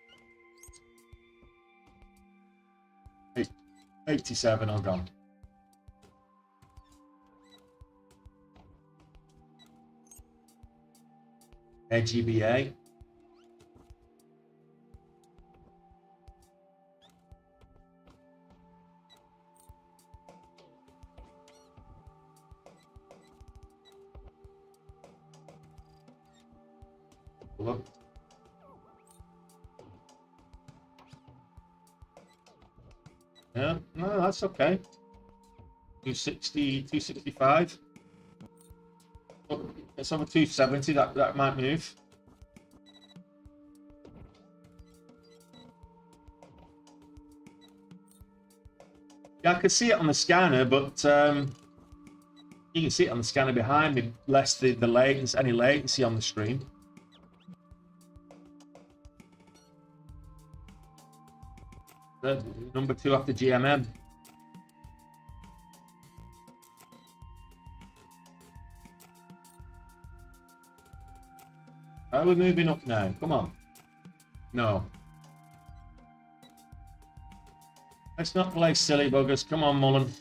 87 all gone. AGBA. Look. Yeah, no, that's okay. 260, 265. Oh, it's over 270, that might move. Yeah, I can see it on the scanner, but you can see it on the scanner behind me, less the latency, any latency on the stream. Number 2 after GMM. Are we moving up now? Come on. No. Let's not play silly buggers. Come on, Mullen.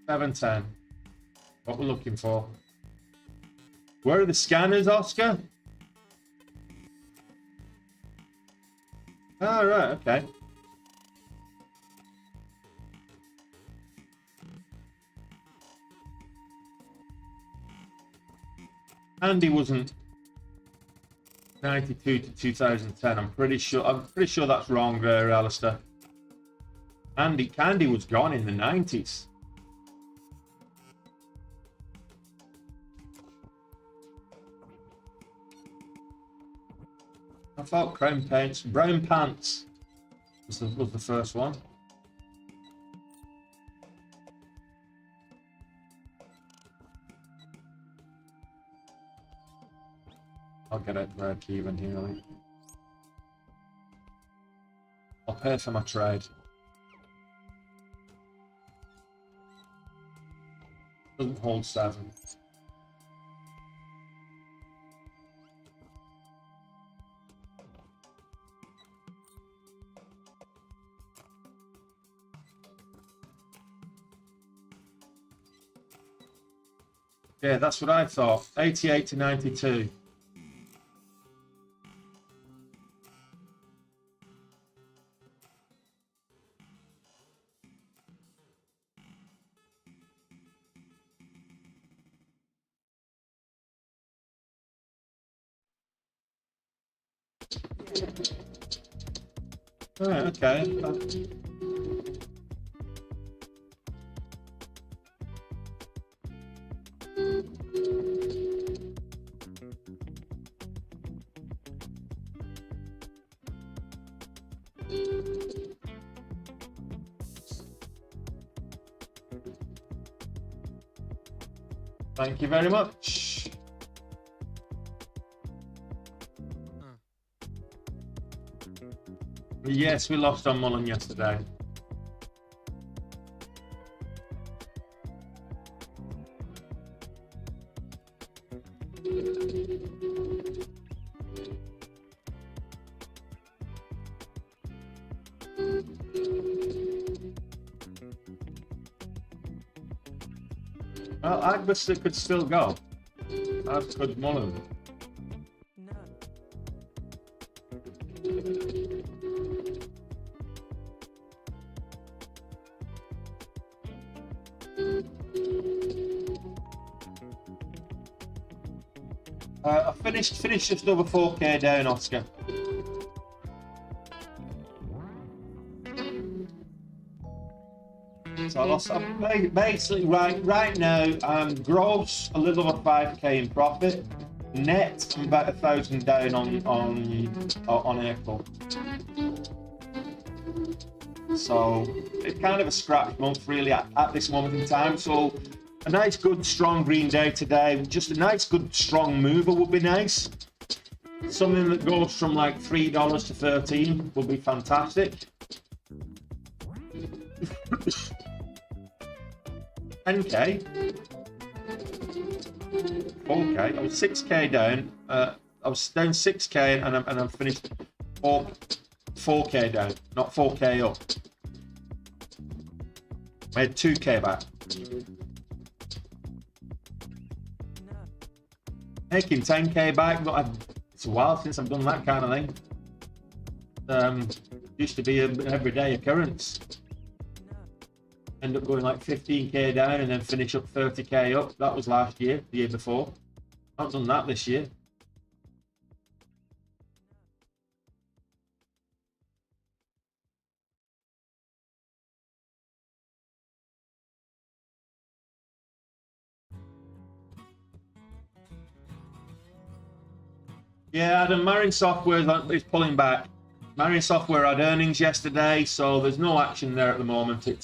710. What we're looking for. Where are the scanners, Oscar? Oh, right, okay. Andy wasn't 92 to 2010. I'm pretty sure that's wrong there, Alistair. Candy was gone in the 90s. I thought Chrome Paints, Brown Pants was the first one. I'll get it break even here. I think. I'll pay for my trade. Doesn't hold 7. Yeah, that's what I thought. 88 to 92. Right, okay. Thank you very much. Yes, we lost on Mullen yesterday. Well, Agbuster could still go. As could Mullen. No. I finished just over 4k down, Oscar. So I lost. Basically, right now, I'm gross a little over 5k in profit. Net, I'm about 1,000 down on April. So it's kind of a scratch month, really, at this moment in time. So a nice, good, strong green day today. Just a nice, good, strong mover would be nice. Something that goes from like $3 to 13 would be fantastic. 10k, 4k. I was 6k down. I was down 6k, and I'm finished 4k down, not 4k up. I had 2k back. No. Making 10k back, but it's a while since I've done that kind of thing. Used to be an everyday occurrence. No. End up going like 15k down and then finish up 30k up. That was last year, the year before. I've done that this year. Yeah, Adam, Marin Software is pulling back. Marin Software had earnings yesterday, so there's no action there at the moment. The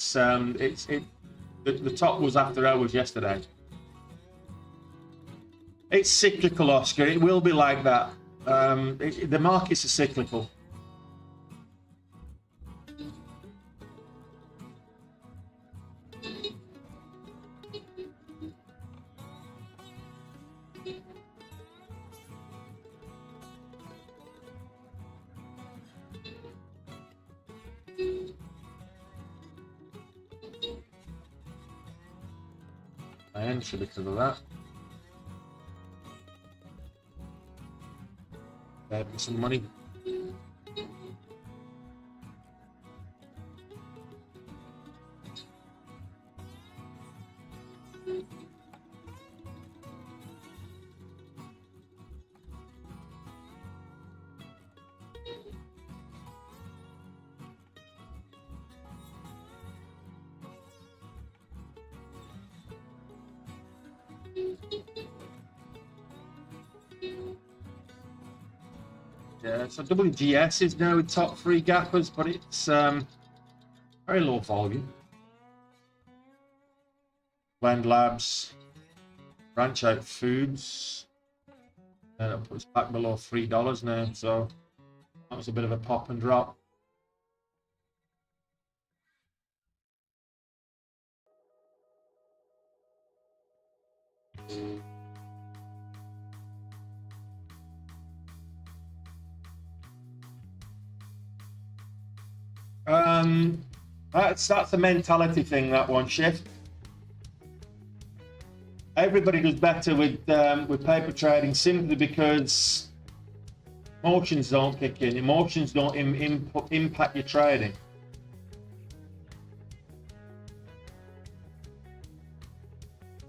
top was after hours yesterday. It's cyclical, Oscar. It will be like that. The markets are cyclical. I answer because of that. Some money. Yeah, so WGS is now in top 3 gappers, but it's very low volume. Blend Labs, Branch Out Foods, that puts back below $3 now, so that was a bit of a pop and drop. That's a mentality thing, that one, Shift. Everybody does better with paper trading simply because emotions don't kick in. Emotions don't impact your trading.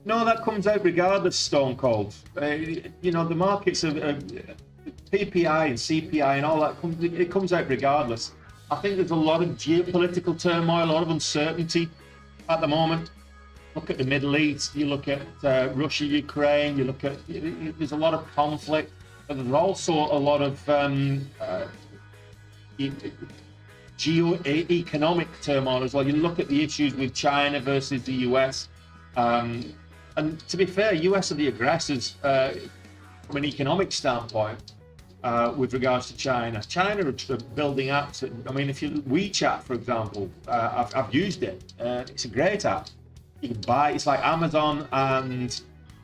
No, that comes out regardless, Stone Cold. You know, the markets of PPI and CPI and all that, it comes out regardless. I think there's a lot of geopolitical turmoil, a lot of uncertainty at the moment. Look at the Middle East, you look at Russia, Ukraine, you look at, there's a lot of conflict, but there's also a lot of geo-economic turmoil as well. You look at the issues with China versus the US. And to be fair, US are the aggressors from an economic standpoint with regards to China. China are building apps. I mean, if you WeChat, for example, I've used it. It's a great app. You can buy. It's like Amazon and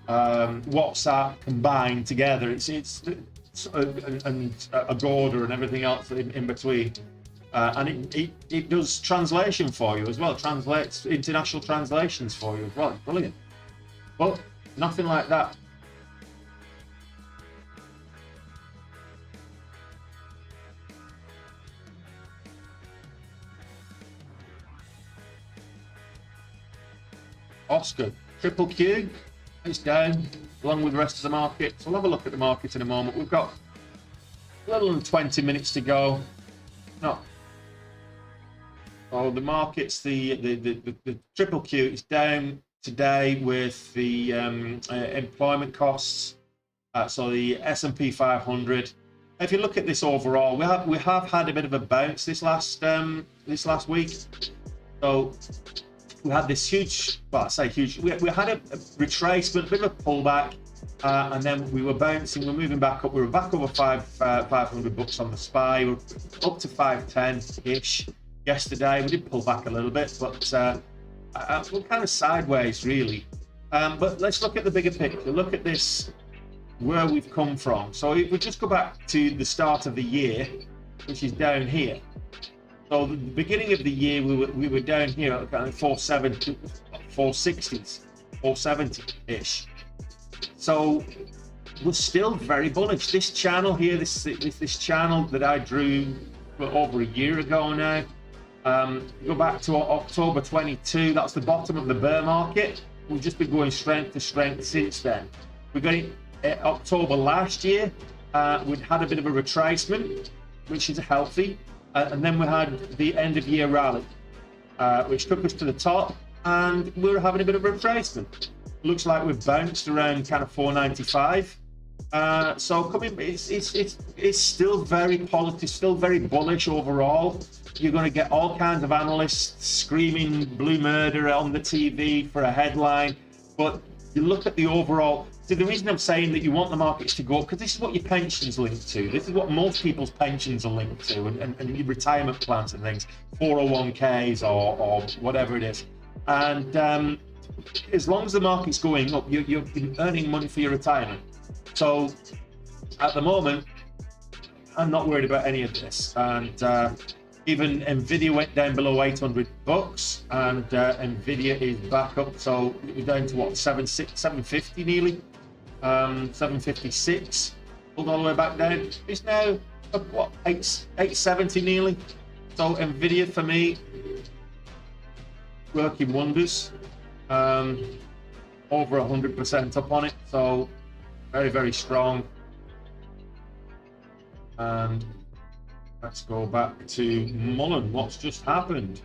WhatsApp combined together. It's and Agoda and everything else in between. And it does translation for you as well. It translates international translations for you as well. It's brilliant. But nothing like that. Oscar, Triple Q, it's down along with the rest of the market. So we'll have a look at the market in a moment. We've got a little under 20 minutes to go. No. Oh, the market's the Triple Q is down today with the employment costs. So the S&P 500. If you look at this overall, we have had a bit of a bounce this last week. So we had this huge, well, I say huge. We had a retracement, a bit of a pullback, and then we were bouncing. We're moving back up. We were back over 500 bucks on the SPY. We're up to 510-ish yesterday. We did pull back a little bit, but we're kind of sideways, really. But let's look at the bigger picture. Look at this, where we've come from. So if we just go back to the start of the year, which is down here. So the beginning of the year, we were down here at kind of 470, 460s, 470-ish. So we're still very bullish. This channel here, this channel that I drew over a year ago now, go back to October 22, that's the bottom of the bear market. We've just been going strength to strength since then. We got it October last year, we'd had a bit of a retracement, which is healthy. And then we had the end of year rally, which took us to the top, and we were having a bit of a retracement. Looks like we've bounced around kind of 495. So it's still very positive, still very bullish overall. You're going to get all kinds of analysts screaming blue murder on the TV for a headline, but you look at the overall. So the reason I'm saying that you want the markets to go up, because this is what your pension's linked to. This is what most people's pensions are linked to, and your retirement plans and things, 401ks or whatever it is. And as long as the market's going up, you're earning money for your retirement. So at the moment, I'm not worried about any of this. And even Nvidia went down below 800 bucks, and Nvidia is back up. So we're down to what, 750 nearly. 756, pulled all the way back down. It's now up, what, 870 nearly. So Nvidia for me, working wonders. Over 100% up on it. So very, very strong. And let's go back to Mullen. What's just happened?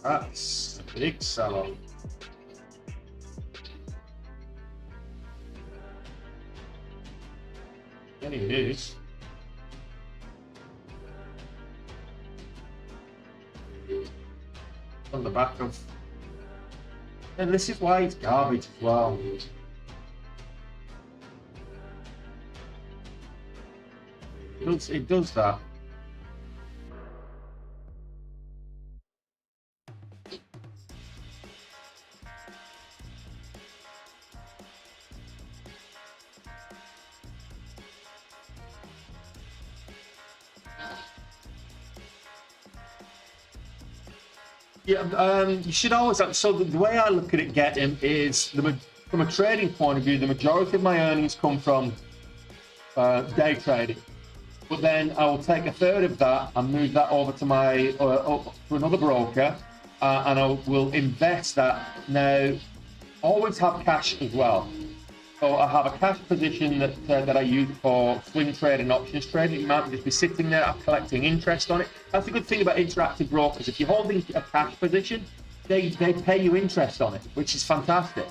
That's a big sell-off. Any news? On the back of, and this is why it's garbage as well. It does that. Yeah, you should always. So the way I look at it, getting is from a trading point of view, the majority of my earnings come from day trading. But then I will take a third of that and move that over to my to another broker, and I will invest that. Now, always have cash as well. So I have a cash position that I use for swing trading, options trading. You might just be sitting there collecting interest on it. That's the good thing about interactive brokers. If you're holding a cash position, they pay you interest on it, which is fantastic.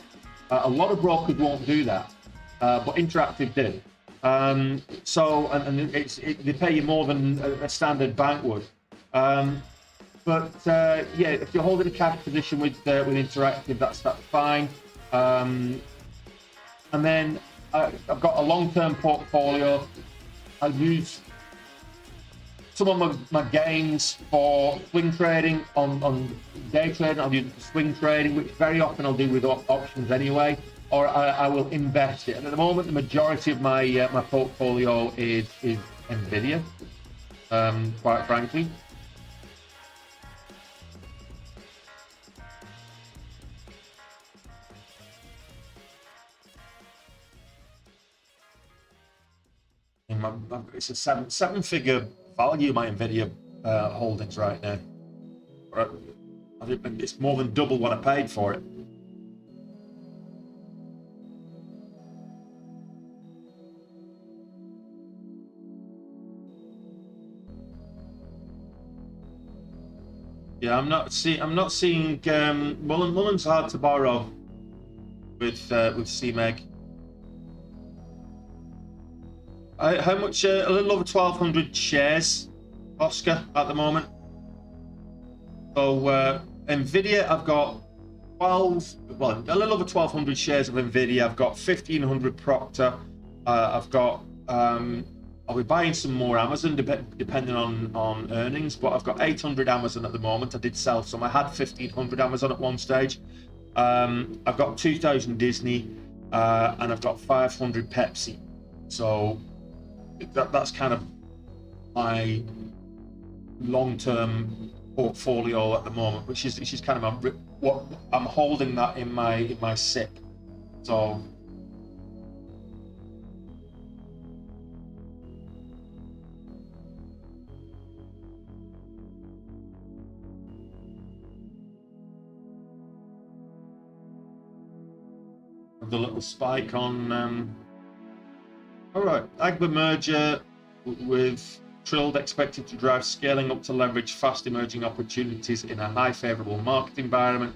A lot of brokers won't do that, but interactive do. They pay you more than a standard bank would. Yeah, if you're holding a cash position with interactive, that's fine. And then I've got a long-term portfolio. I use some of my gains for swing trading on day trading. I'll use it for swing trading, which very often I'll do with options anyway, or I will invest it. And at the moment, the majority of my my portfolio is NVIDIA, quite frankly. It's a seven-figure value, my NVIDIA holdings right now. It's more than double what I paid for it. Yeah, I'm not seeing Mullen's hard to borrow with CMEG. How much? A little over 1,200 shares, Oscar, at the moment. So NVIDIA, I've got a little over 1,200 shares of NVIDIA. I've got 1,500 Procter. I've got. I'll be buying some more Amazon depending on earnings, but I've got 800 Amazon at the moment. I did sell some. I had 1,500 Amazon at one stage. I've got 2,000 Disney, and I've got 500 Pepsi. So that's kind of my long-term portfolio at the moment, which is kind of what I'm holding that in my SIP. So the little spike on. All right, Agba merger with Trilled expected to drive scaling up to leverage fast emerging opportunities in a high favorable market environment,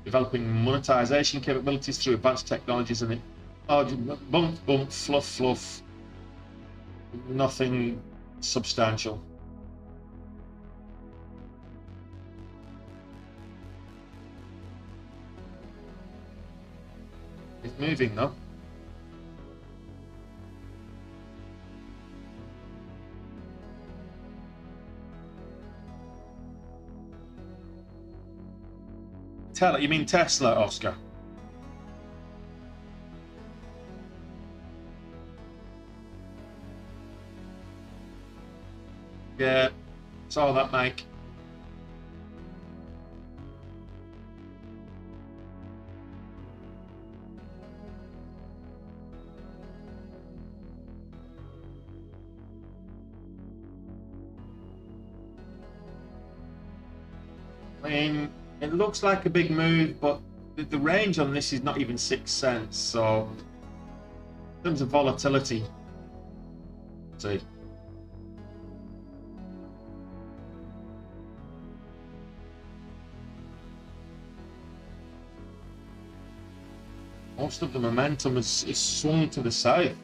developing monetization capabilities through advanced technologies and bump, fluff, nothing substantial. It's moving though. You mean Tesla, Oscar? Yeah, saw that, Mike. I mean, it looks like a big move, but the range on this is not even 6 cents. So, in terms of volatility, let's see. Most of the momentum is swung to the south.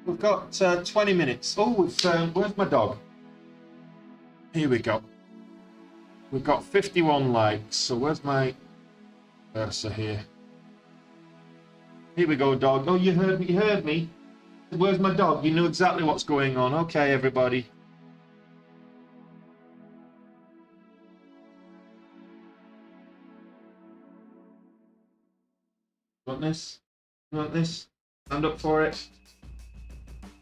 We've got 20 minutes. Oh, where's my dog? Here we go. We've got 51 likes. So where's my cursor here? Here we go, dog. Oh, you heard me. You heard me. Where's my dog? You know exactly what's going on. Okay, everybody. Want this? You want this? Stand up for it.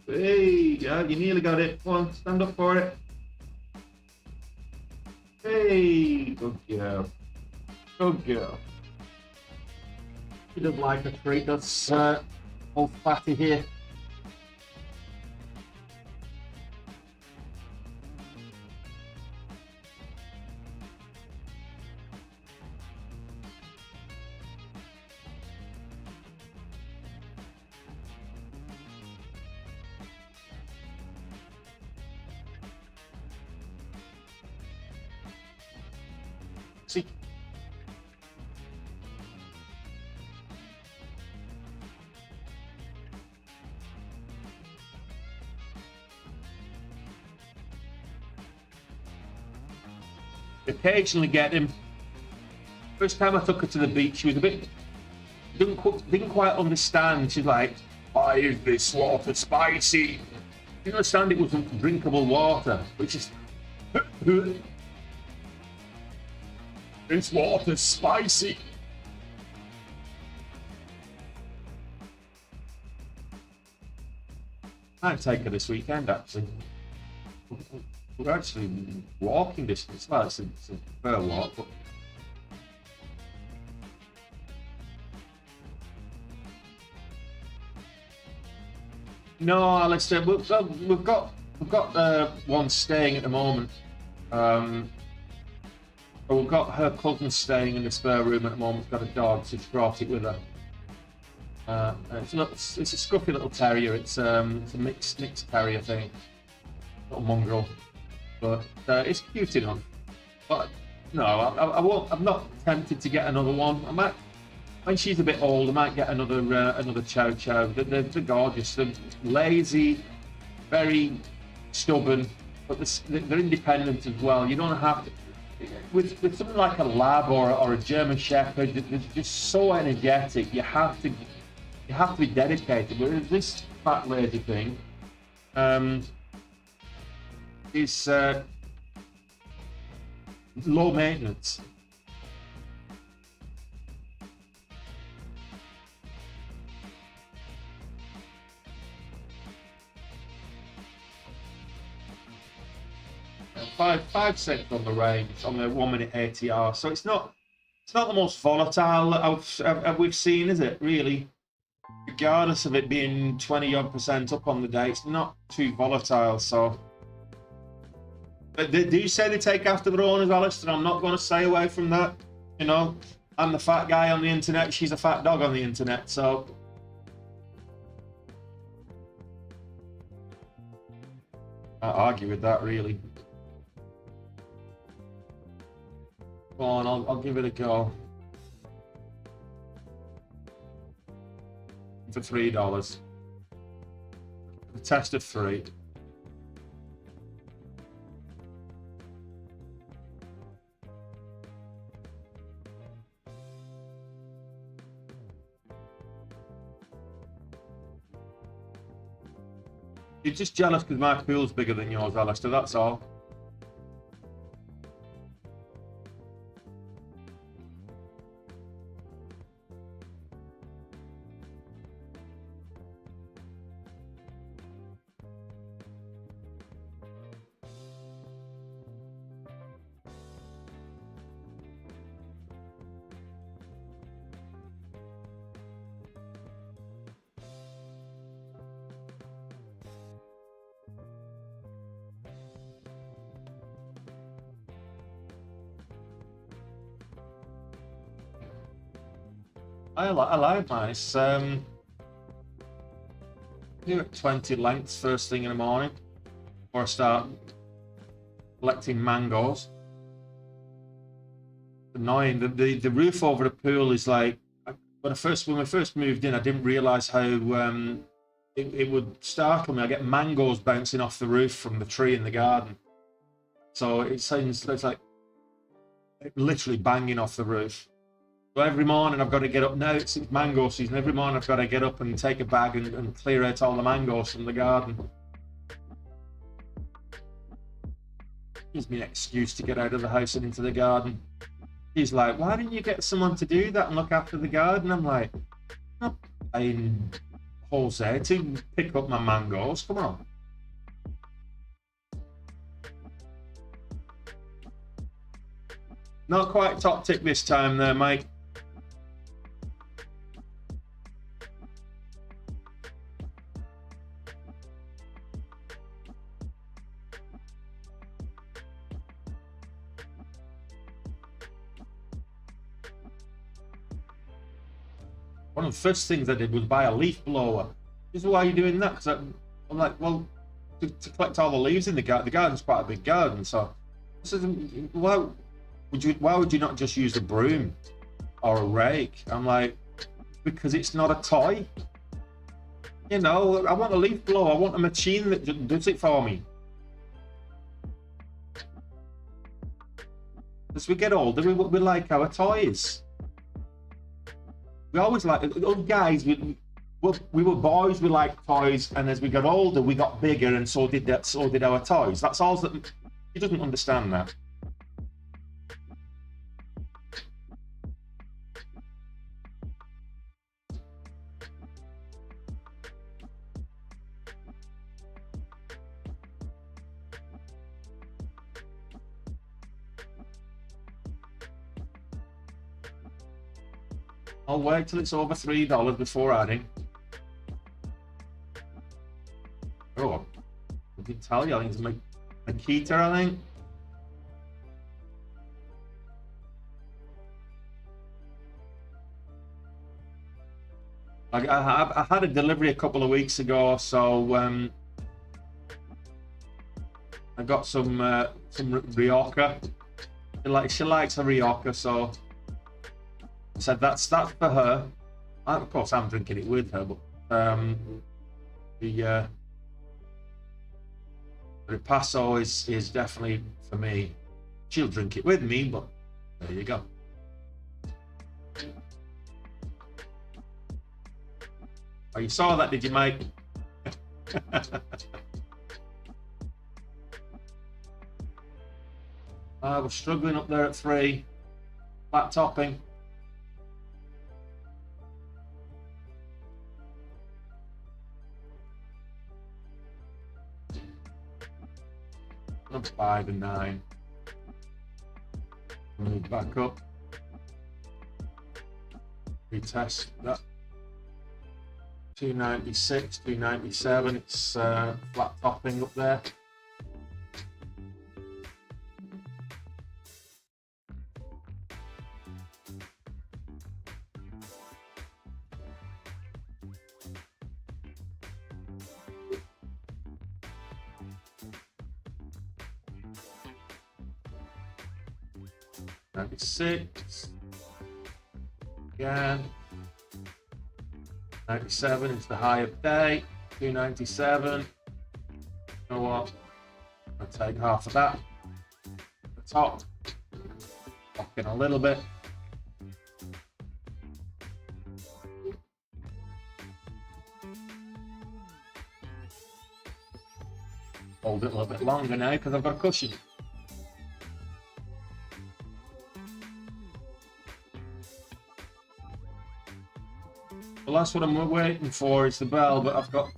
Hey, yeah, you nearly got it. Come on, stand up for it. Hey, good girl. Good girl. She doesn't like a treat. That's old fatty here. See? Occasionally get him. First time I took her to the beach, she was a bit didn't quite understand. She's like, "Why is this water spicy?" Didn't understand it wasn't drinkable water, which is this water's spicy. I'd take her this weekend actually. We're actually walking distance. Well, it's a fair walk, but no, Alistair. We've got one staying at the moment. But we've got her cousin staying in the spare room at the moment. She's got a dog, so she's brought it with her. It's a scruffy little terrier. It's a mixed terrier thing, little mongrel, but it's cute enough. But no, I won't. I'm not tempted to get another one. I might, when she's a bit old, I might get another chow chow. They're gorgeous. They're lazy, very stubborn, but they're independent as well. You don't have to. With something like a lab or a German Shepherd, they're just so energetic. You have to be dedicated. Whereas this fat lazy thing is low maintenance. Five cents on the range on the 1 minute ATR, so it's not the most volatile that we've seen, is it? Really, regardless of it being 20% up on the day, it's not too volatile. So, but they do say they take after their owners, Alistair. I'm not going to stay away from that. You know, I'm the fat guy on the internet. She's a fat dog on the internet. So, I can't argue with that, really. Go on, I'll give it a go. For $3. The test of 3. You're just jealous because my pool's bigger than yours, Alistair, that's all. I like mine. It's do it 20 lengths first thing in the morning before I start collecting mangoes. Annoying. The roof over the pool is like when we first moved in, I didn't realise how it would startle me. I get mangoes bouncing off the roof from the tree in the garden. So it sounds, it's like literally banging off the roof. So every morning I've got to get up. Now it's mango season. Every morning I've got to get up and take a bag and clear out all the mangoes from the garden. Gives me an excuse to get out of the house and into the garden. He's like, why didn't you get someone to do that and look after the garden? I'm like, I'm not paying Jose to pick up my mangoes. Come on. Not quite top tick this time there, Mike. One of the first things I did was buy a leaf blower. This is why you're doing that, because I'm like, well, to collect all the leaves in the garden. The garden's quite a big garden, so this is, why would you not just use a broom or a rake? I'm like, because it's not a toy. You know, I want a leaf blower. I want a machine that just does it for me. As we get older, we like our toys. We always like, us guys, we were boys, we liked toys, and as we got older, we got bigger, and so did our toys. That's all that, he doesn't understand that. I'll wait till it's over $3 before adding. Oh, I can tell you, I think it's Makita, I think. I had a delivery a couple of weeks ago, so I got some Rioja. She likes a Rioja, so I said that's for her. Of course, I'm drinking it with her, but the Ripasso is definitely for me. She'll drink it with me, but there you go. Oh, you saw that, did you, Mike? I was struggling up there at 3. Flat topping. Number 5 and 9. Move back up. Retest that. 296, 297. It's flat topping up there. $96 again. 97 is the high of the day. 297. You know what? I'll take half of that. The top. Lock in a little bit. Hold it a little bit longer now because I've got a cushion. Well, that's what I'm waiting for, is the bell, but I've got...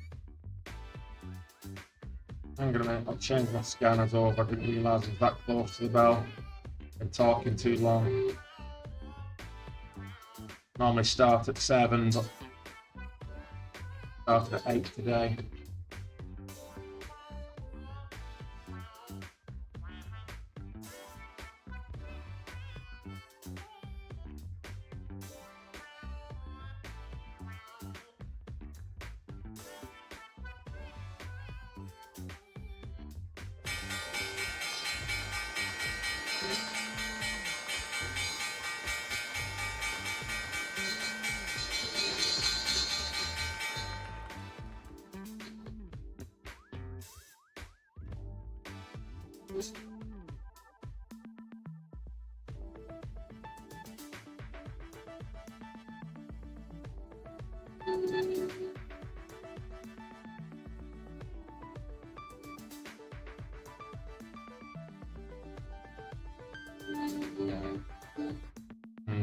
I'll change my scanners over. I didn't realise it was that close to the bell. Been talking too long. Normally start at 7, but started at 8 today.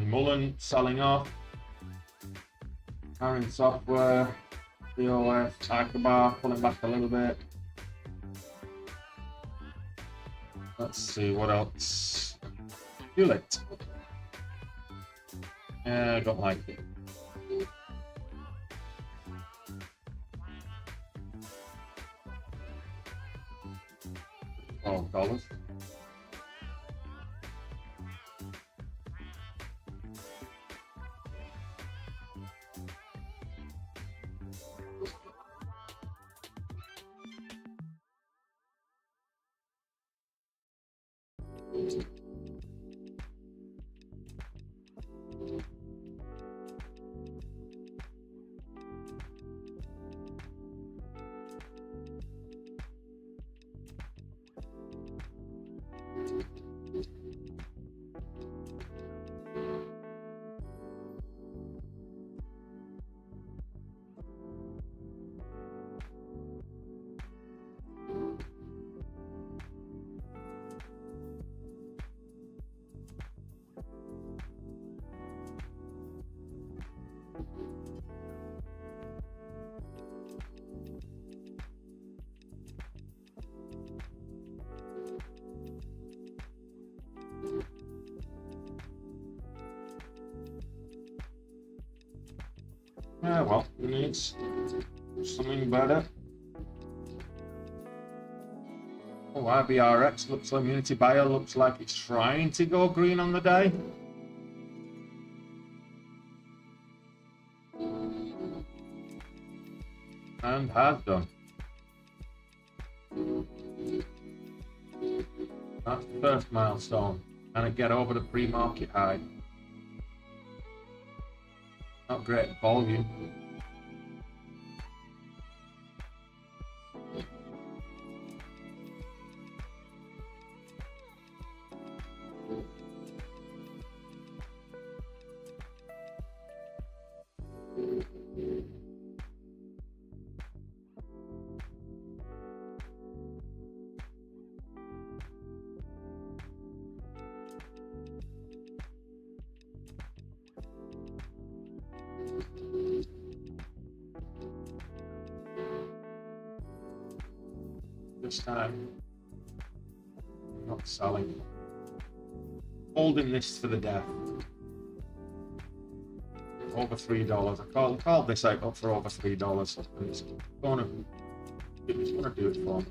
Mullen selling off. Aaron Software, POS, Bar pulling back a little bit. Let's see what else. Hewlett. I don't like it. $12. Well, it needs something better. Oh, IBRX looks like Unity Bio looks like it's trying to go green on the day. And has done. That's the first milestone. Can it get over the pre-market high? Not great volume. This time, not selling. Holding this for the death. Over $3. I called this out up for over $3. And it's gonna do it for me.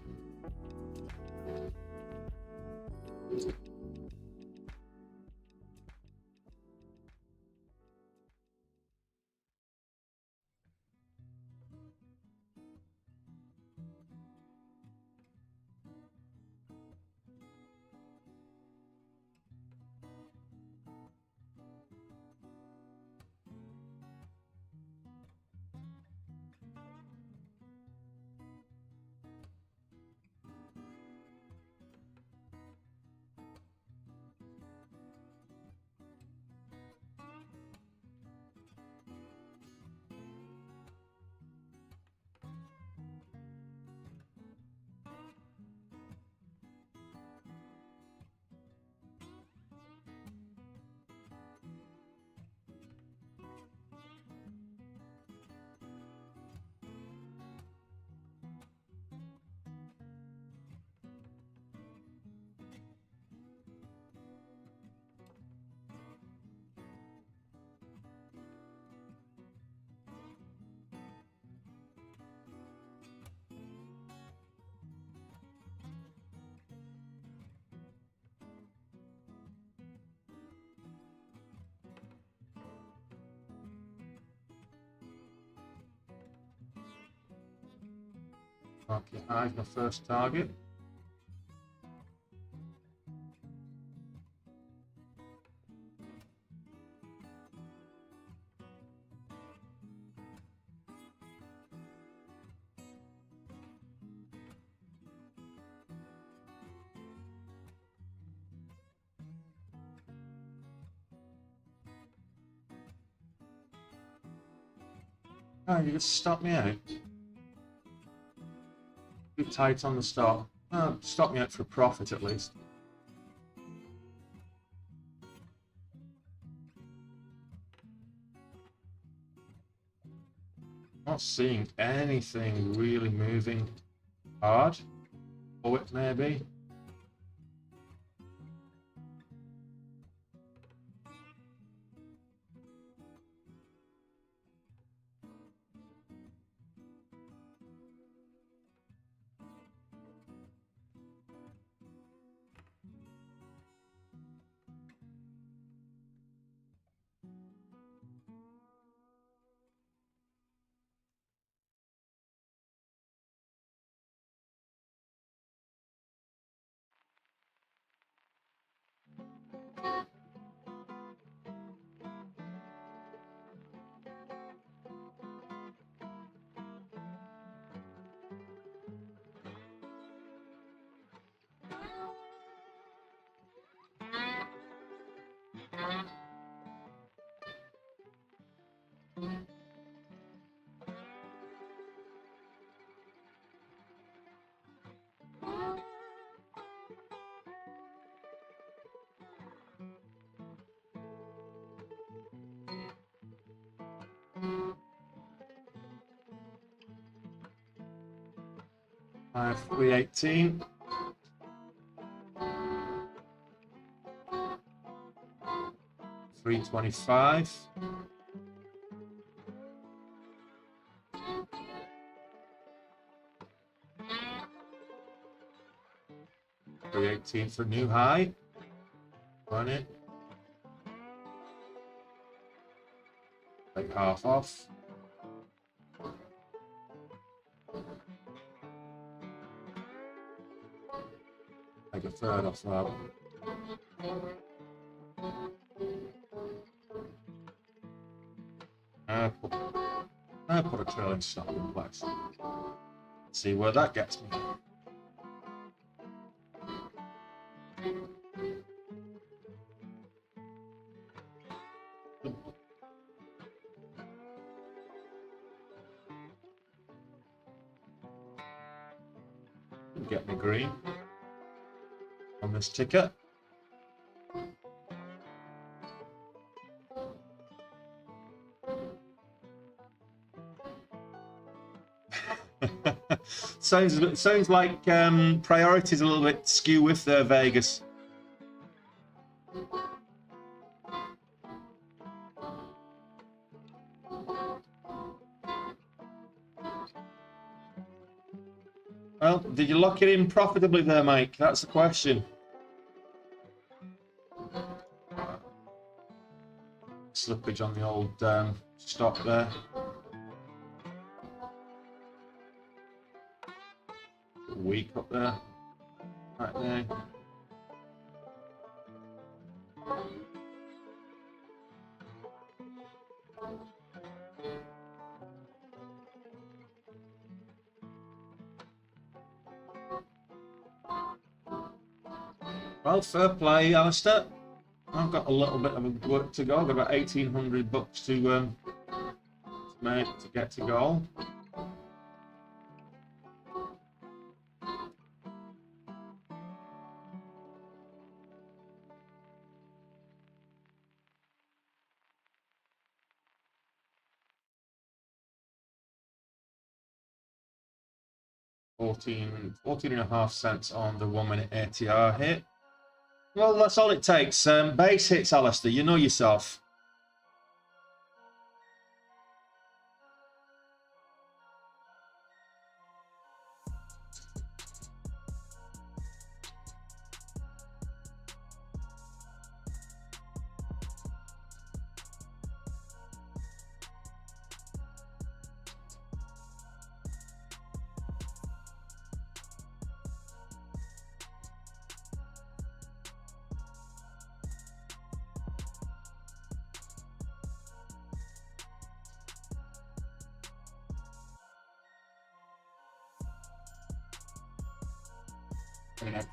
Okay, eyes my first target. Oh, you just stop me out. Too tight on the stop. Oh, stop me out for a profit at least. Not seeing anything really moving hard. Or it may be. I have 318. $325. $318 for new high. Run it. Take half off. Take a third off that. I put a trailing stop in place. See where that gets me. Get me green on this ticker. Sounds like priorities a little bit skew with there, Vegas. Well, did you lock it in profitably there, Mike? That's the question. Slippage on the old stop there. Weak up there. Right there. Well, fair play, Alistair. I've got a little bit of work to go. I've got about $1,800 to make to get to goal. $14.5 on the 1 minute ATR hit. Well, that's all it takes. Base hits, Alistair. You know yourself.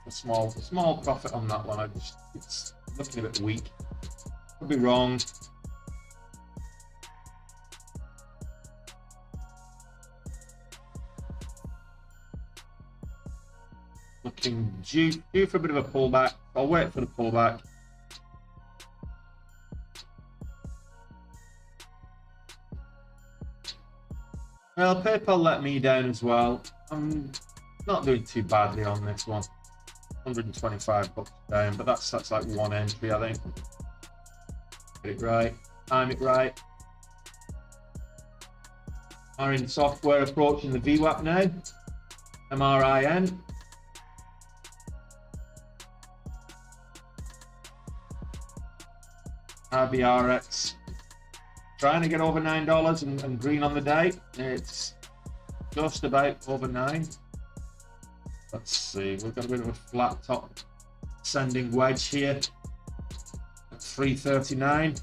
A small profit on that one. It's looking a bit weak. Could be wrong. Looking due for a bit of a pullback. I'll wait for the pullback. Well, PayPal let me down as well. I'm not doing too badly on this one. 125 bucks down, but that's like one entry, I think. Get it right. Time it right. Are in software approaching the VWAP now. MRIN. RBRX. Trying to get over $9 and green on the day. It's just about over 9. Let's see, we've got a bit of a flat top sending wedge here at 339.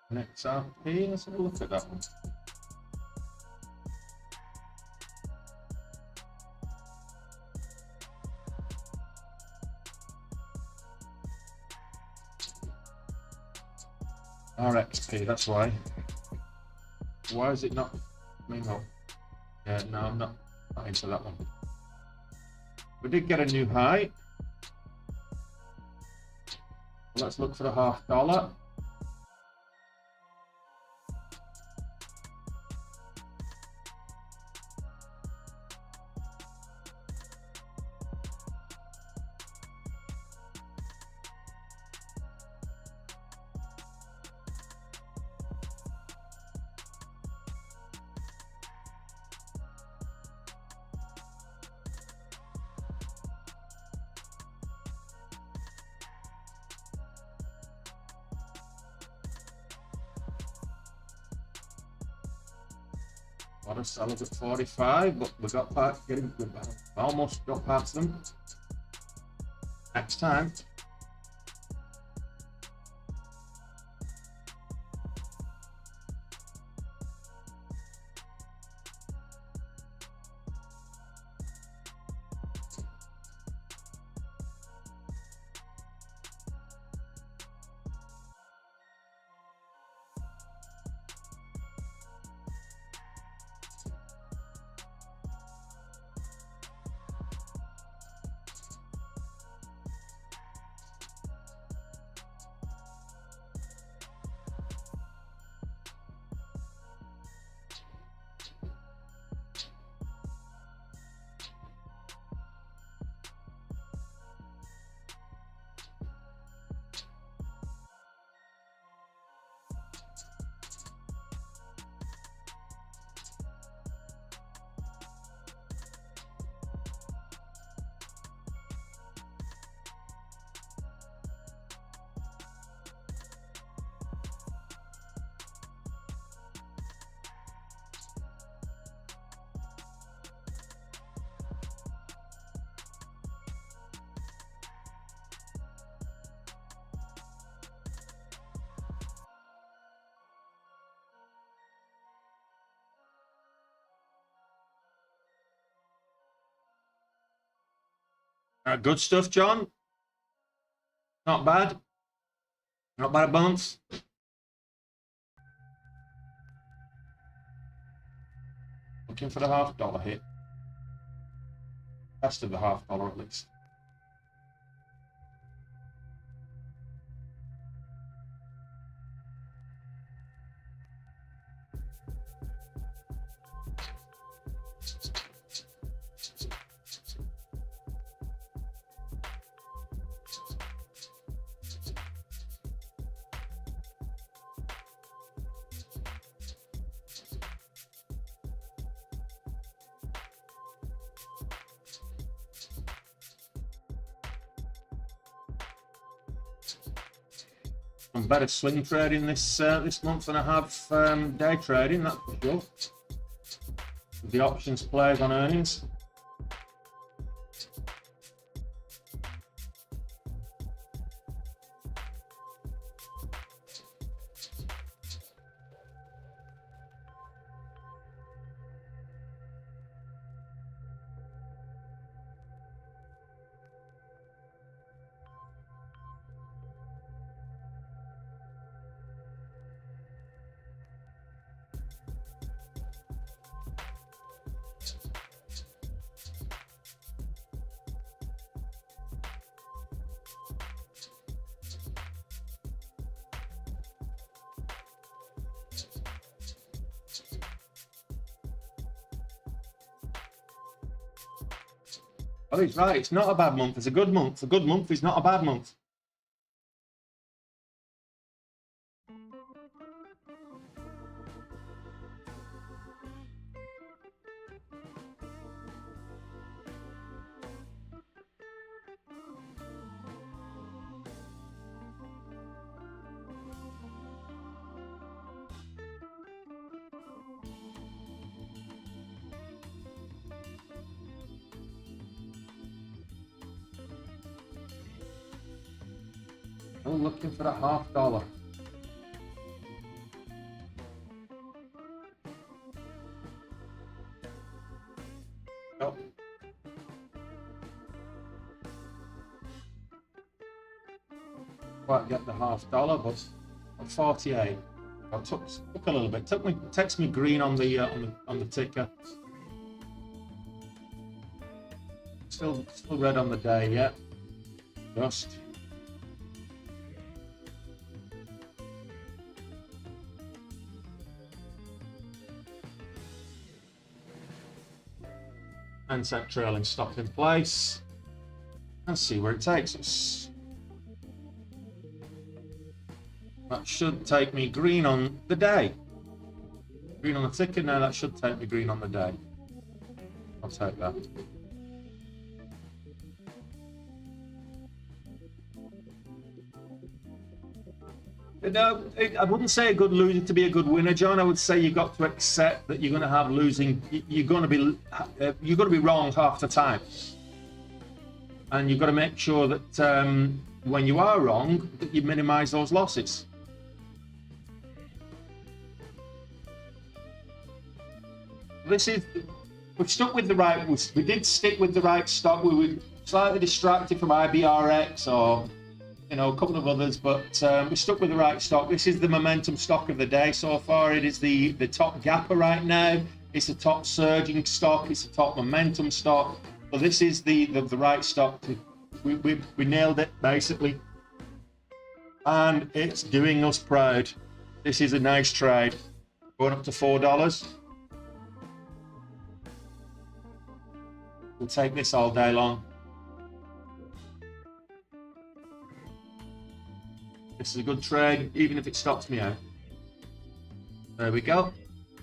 Next RP, let's have a look at that one. RXP, that's why. Why is it not coming up? Yeah, no, I'm not into that one. We did get a new high. Let's look for the $0.50. A lot of sellers at 45, but we got back, almost got past them. Next time. Good stuff, John. Not bad. Not bad a bounce. Looking for the $0.50 hit. Best of the $0.50 at least. I'm better swing trading this month than I have day trading, that's for sure. With the options plays on earnings. Oh, he's right. It's not a bad month. It's a good month. A good month is not a bad month. Oh, looking for that $1/2. Oh. Quite get the $1/2, but at 48. I took a little bit. Takes me green on the ticker. Still red on the day, yeah. Just. And set trailing stop in place. Let's see where it takes us. That should take me green on the day. Green on the ticker, now that should take me green on the day. I'll take that. No, I wouldn't say a good loser to be a good winner, John. I would say you've got to accept that you're going to have losing. You're going to be wrong half the time, and you've got to make sure that when you are wrong, that you minimise those losses. We've stuck with the right. We did stick with the right stock. We were slightly distracted from IBRX or, a couple of others, but we stuck with the right stock. This is the momentum stock of the day so far. It is the top gapper right now. It's the top surging stock. It's the top momentum stock. So this is the right stock. We nailed it basically, and it's doing us proud. This is a nice trade, going up to $4. We'll take this all day long. This is a good trade, even if it stops me out. There we go.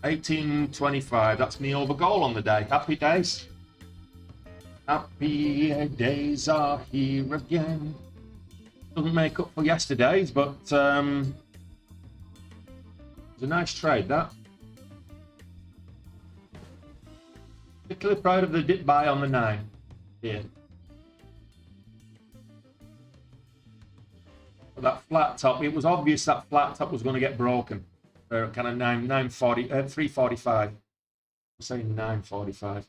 18.25. That's me over goal on the day. Happy days. Happy days are here again. Doesn't make up for yesterday's, but it's a nice trade, that. Particularly proud of the dip buy on the 9 here. That flat top, it was obvious that flat top was going to get broken. Kind of 345. I'm saying 945.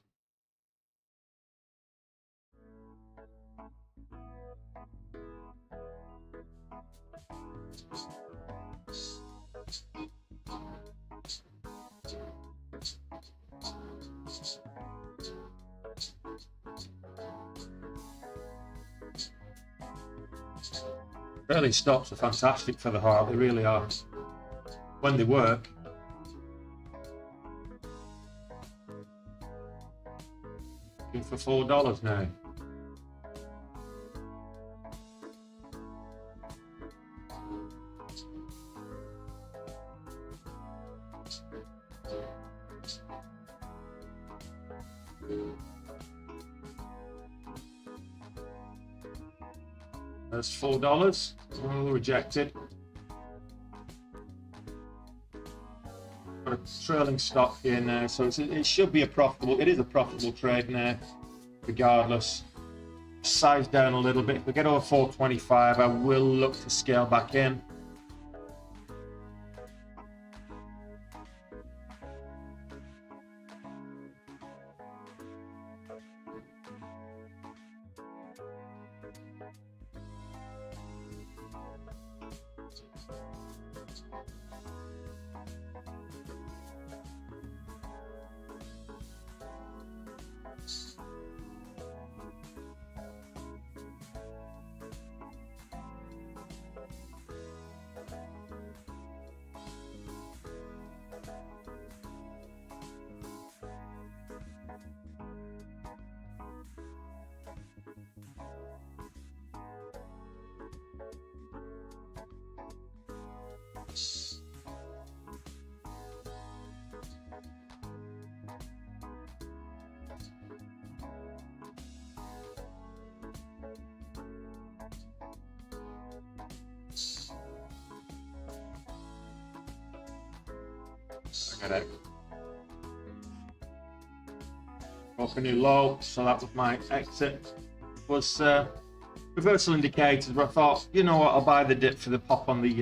Trailing stops are fantastic for the heart, they really are. When they work. Looking for $4 now. That's $4. Well, rejected. Got a trailing stock here now, so it should be a profitable. It is a profitable trade now, regardless. Size down a little bit. If we get over 425, I will look to scale back in. I got it. Broke a new low, so that was my exit. Was reversal indicators, but I thought, you know what, I'll buy the dip for the pop on the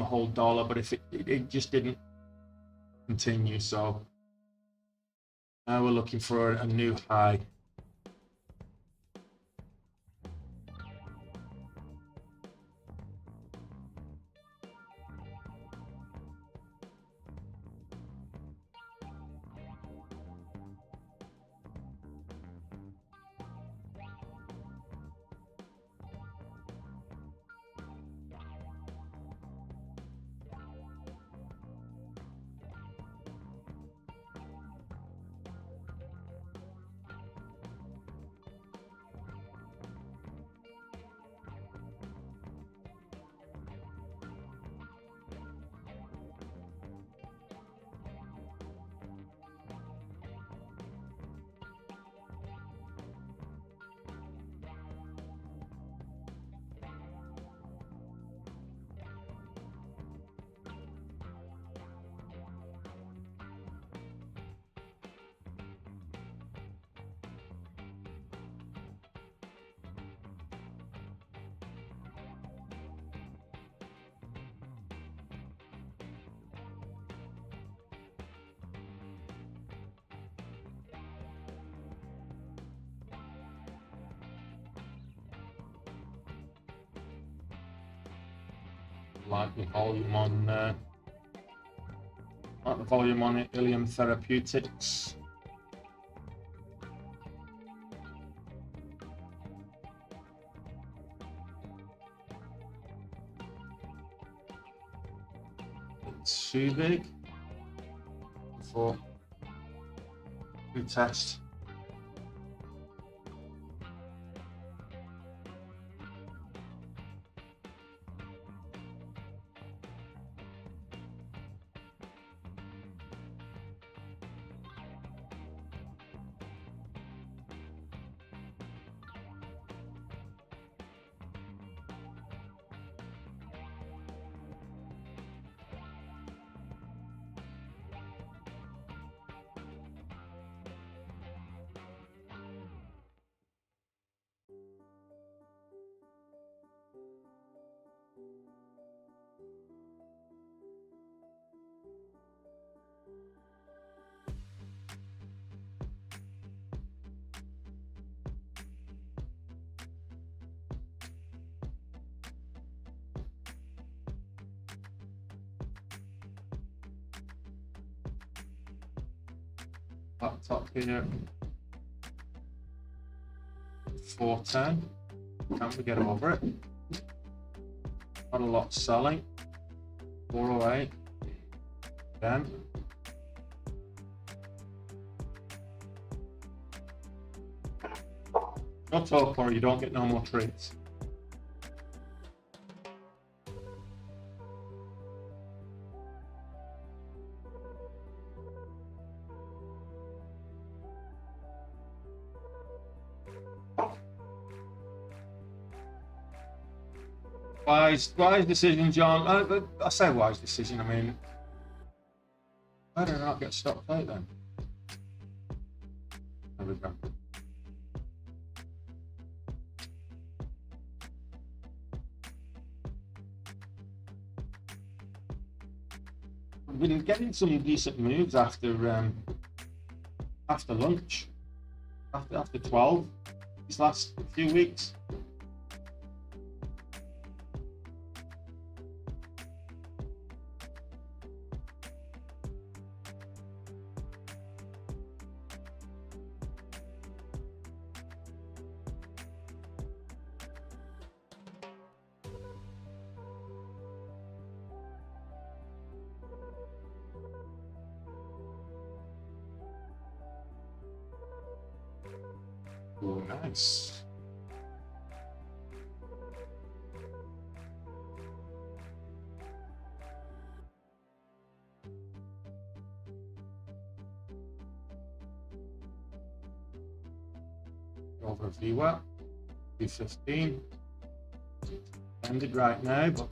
whole dollar, but if it just didn't continue, so now we're looking for a new high. Like the volume on Ilium Therapeutics. It's too big for retest. Top here, 410. Can we get over it? Not a lot selling. 408. Then shut up or you don't get no more trades. Wise decision, John. I say wise decision. I mean, why did I not get stopped out then? There we go. I've been getting some decent moves after lunch, after 12 these last few weeks. Oh, nice. Over VWAP, V15. Ended right now, but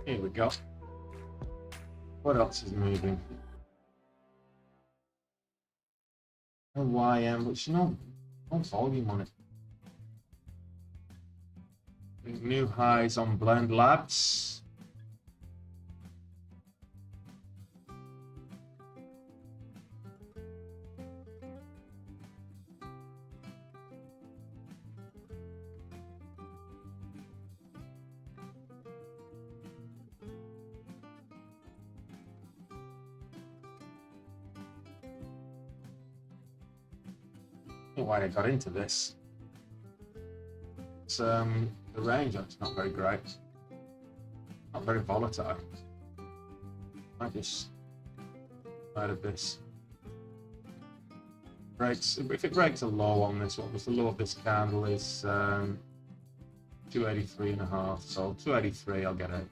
Here we go. What else is moving? YM, which no volume on it. New highs on Blend Labs. I don't know why I got into this. It's the range is not very great. Not very volatile. I just out of this. Breaks if it breaks a low on this one, the low of this candle is 283.5. So 283, I'll get it.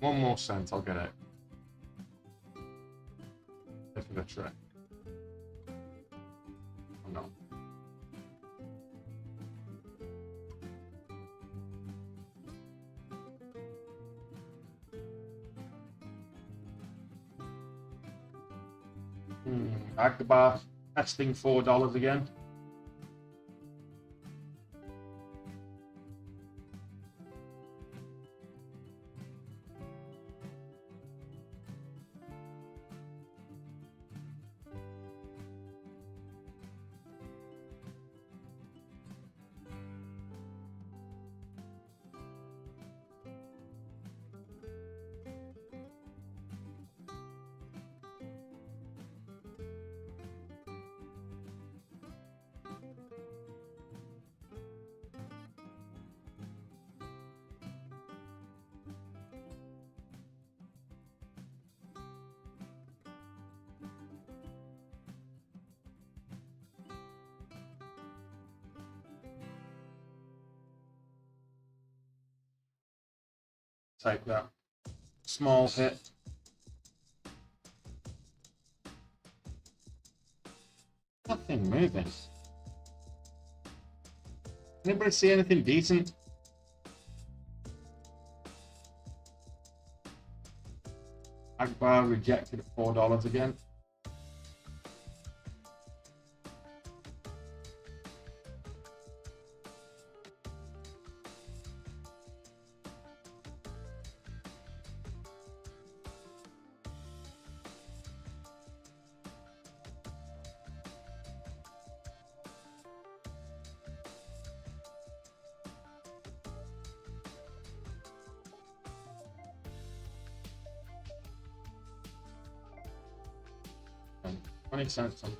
One more cent, I'll get it. If I try. Oh, no. Agbar testing $4 again. Take that small hit. Nothing moving. Anybody see anything decent? Agbar rejected at $4 again. And 20 cents on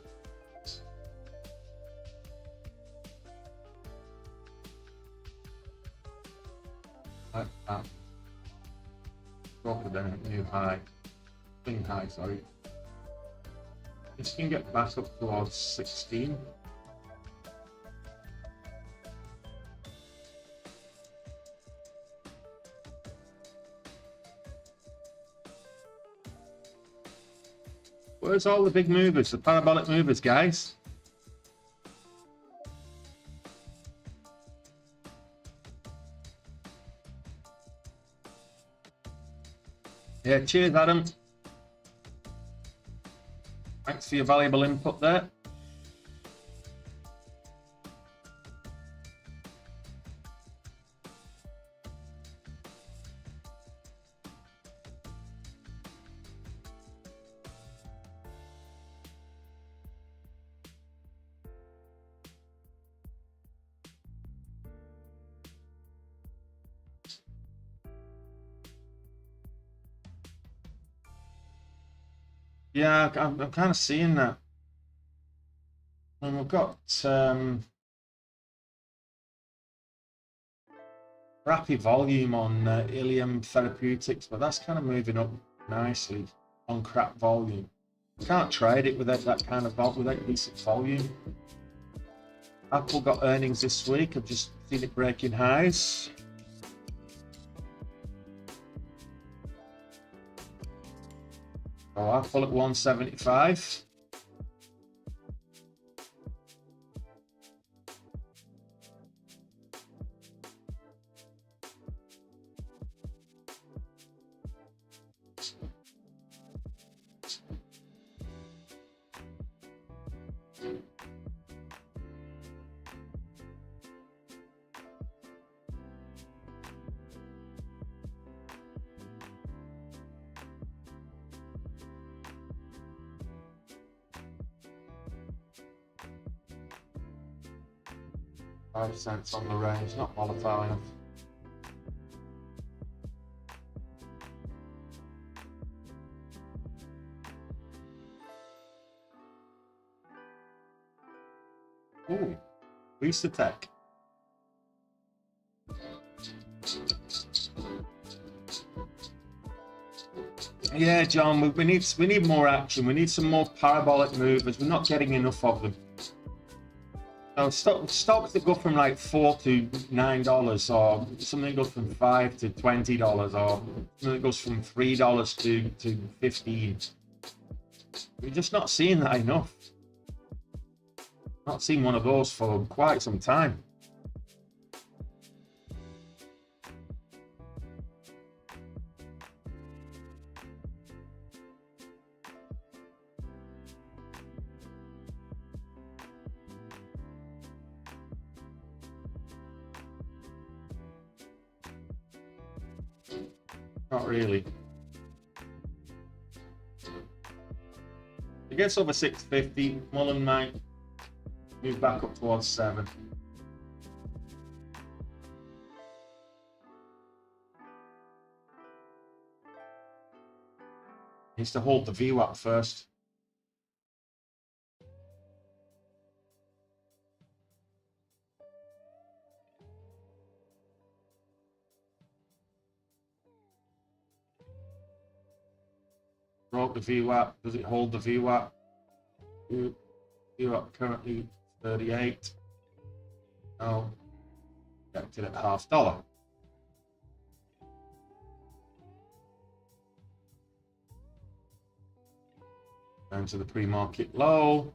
like that. Drop it down at new high. Thing high, sorry. This can get back up towards 16. Where's all the big movers, the parabolic movers, guys? Yeah, cheers, Adam. Thanks for your valuable input there. Yeah, I'm kind of seeing that. And we've got crappy volume on Ilium Therapeutics, but that's kind of moving up nicely on crap volume. Can't trade it without that kind of without decent volume. Apple got earnings this week. I've just seen it breaking highs. Oh, Apple at 175. $0.05 on the range, not volatile enough. Ooh, Visa Tech. Yeah, John, we need more action. We need some more parabolic movers. We're not getting enough of them. Now, stocks that go from like $4 to $9, or something that goes from $5 to $20, or something that goes from $3 to $15. We're just not seeing that enough. Not seen one of those for quite some time. Not really. It gets over 650. Mullen might move back up towards 7. Needs to hold the VWAP first. Broke the VWAP. Does it hold the VWAP? VWAP currently 38. No. Kept it at $0.50. Down to the pre-market low.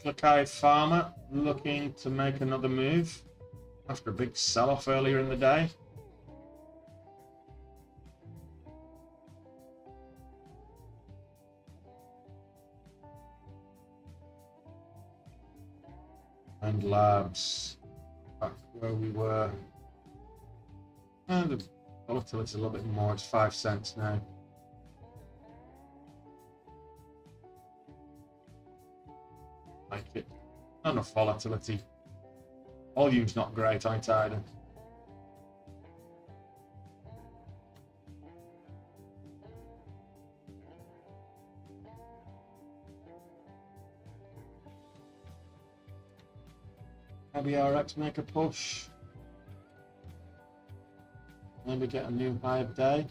Lakai Pharma looking to make another move after a big sell-off earlier in the day. And Labs back where we were. And the volatility a little bit more, it's 5 cents now. Like it. Not enough volatility. Volume's not great either. Maybe RX make a push. Maybe get a new high of day.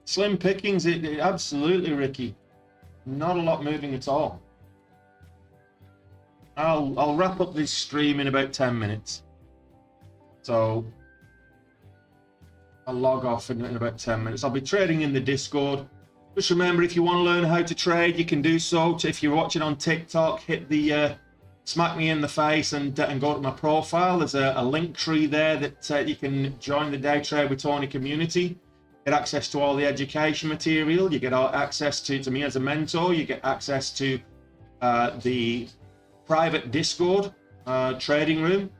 Slim pickings, it absolutely, Ricky. Not a lot moving at all. I'll wrap up this stream in about 10 minutes. So I'll log off in about 10 minutes. I'll be trading in the Discord. Just remember, if you want to learn how to trade, you can do so. If you're watching on TikTok, hit the smack me in the face and go to my profile. There's a link tree there that you can join the Day Trade with Tony community. get access to all the education material. You get access to me as a mentor. You get access to the private Discord trading room.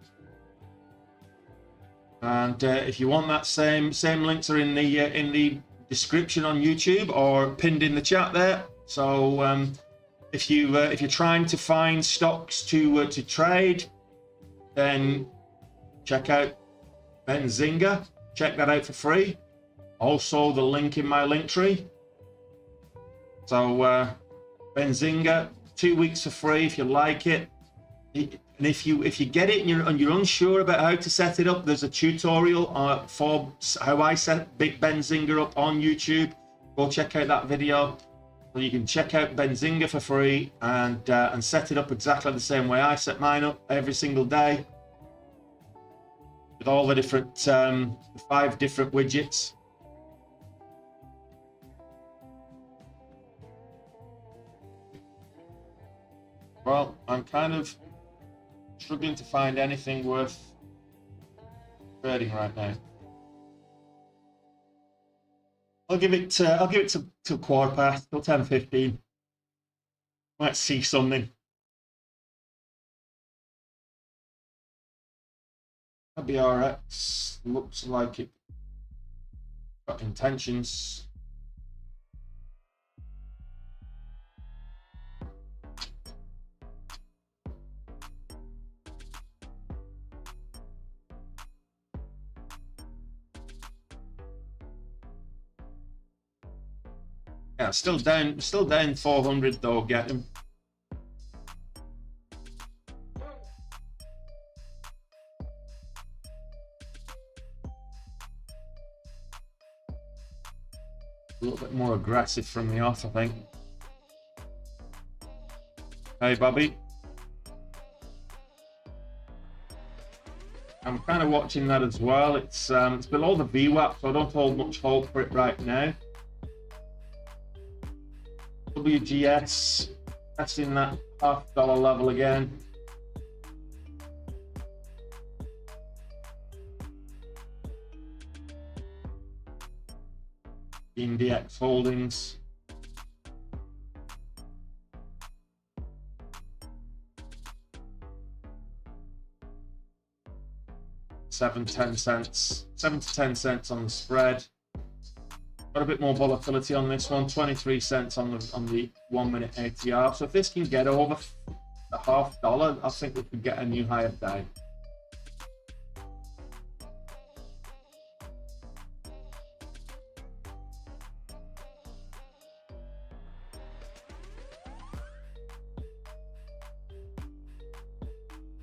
And if you want that, same links are in the description on YouTube or pinned in the chat there. So if you're trying to find stocks to trade, then check out Benzinga. Check that out for free. Also, the link in my link tree. So Benzinga, 2 weeks for free if you like it. And if you get it and you're unsure about how to set it up, there's a tutorial for how I set Big Benzinga up on YouTube. Go check out that video. So you can check out Benzinga for free and set it up exactly the same way I set mine up every single day, with all the different 5 different widgets. Well, I'm kind of struggling to find anything worth trading right now. I'll give it till quarter past, till 10:15. Might see something. That'd be alright. Looks like it got intentions. Yeah, still down 400 though, get him. A little bit more aggressive from the off, I think. Hey, Bobby. I'm kind of watching that as well. It's below the VWAP, so I don't hold much hope for it right now. WGS, testing that $0.50 level again. IndieX Holdings. $7 to 10 cents on the spread. Got a bit more volatility on this one, 23 cents on the 1 minute ATR. So if this can get over the $0.50, I think we could get a new higher day.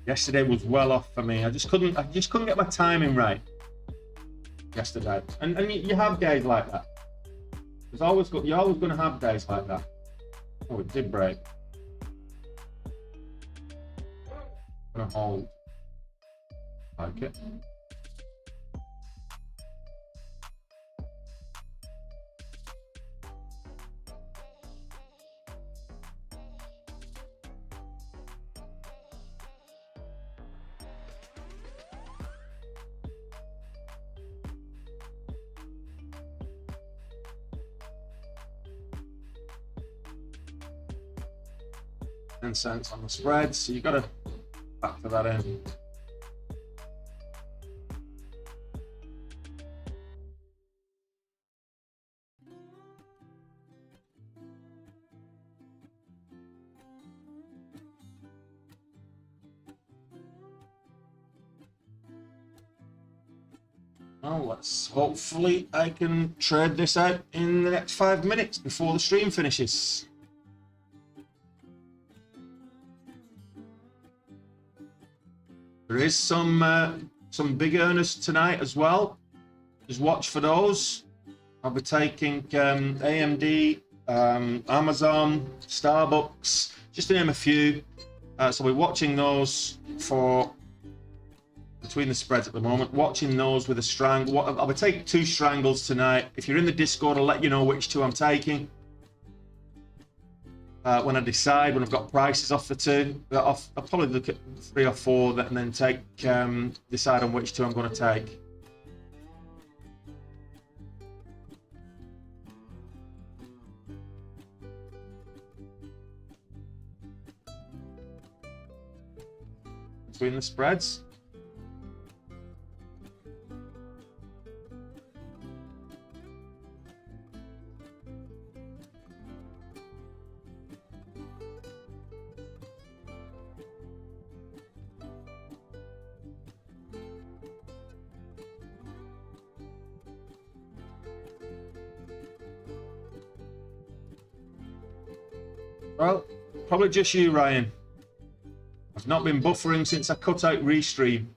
Yesterday was well off for me. I just couldn't get my timing right yesterday. And you have days like that. You're always going to have days like that. Oh, it did break. I'm gonna hold. Like it. $0.10 on the spread, so you've got to factor that in. Well, hopefully I can trade this out in the next 5 minutes before the stream finishes. There is some big earners tonight as well. Just watch for those. I'll be taking AMD, Amazon, Starbucks, just to name a few. So we're watching those for between the spreads at the moment. Watching those with a strangle. I'll be taking 2 strangles tonight. If you're in the Discord, I'll let you know which 2 I'm taking. When I decide, when I've got prices off the 2, I'll probably look at 3 or 4 and then decide on which 2 I'm going to take. between the spreads. Well, probably just you, Ryan. I've not been buffering since I cut out Restream.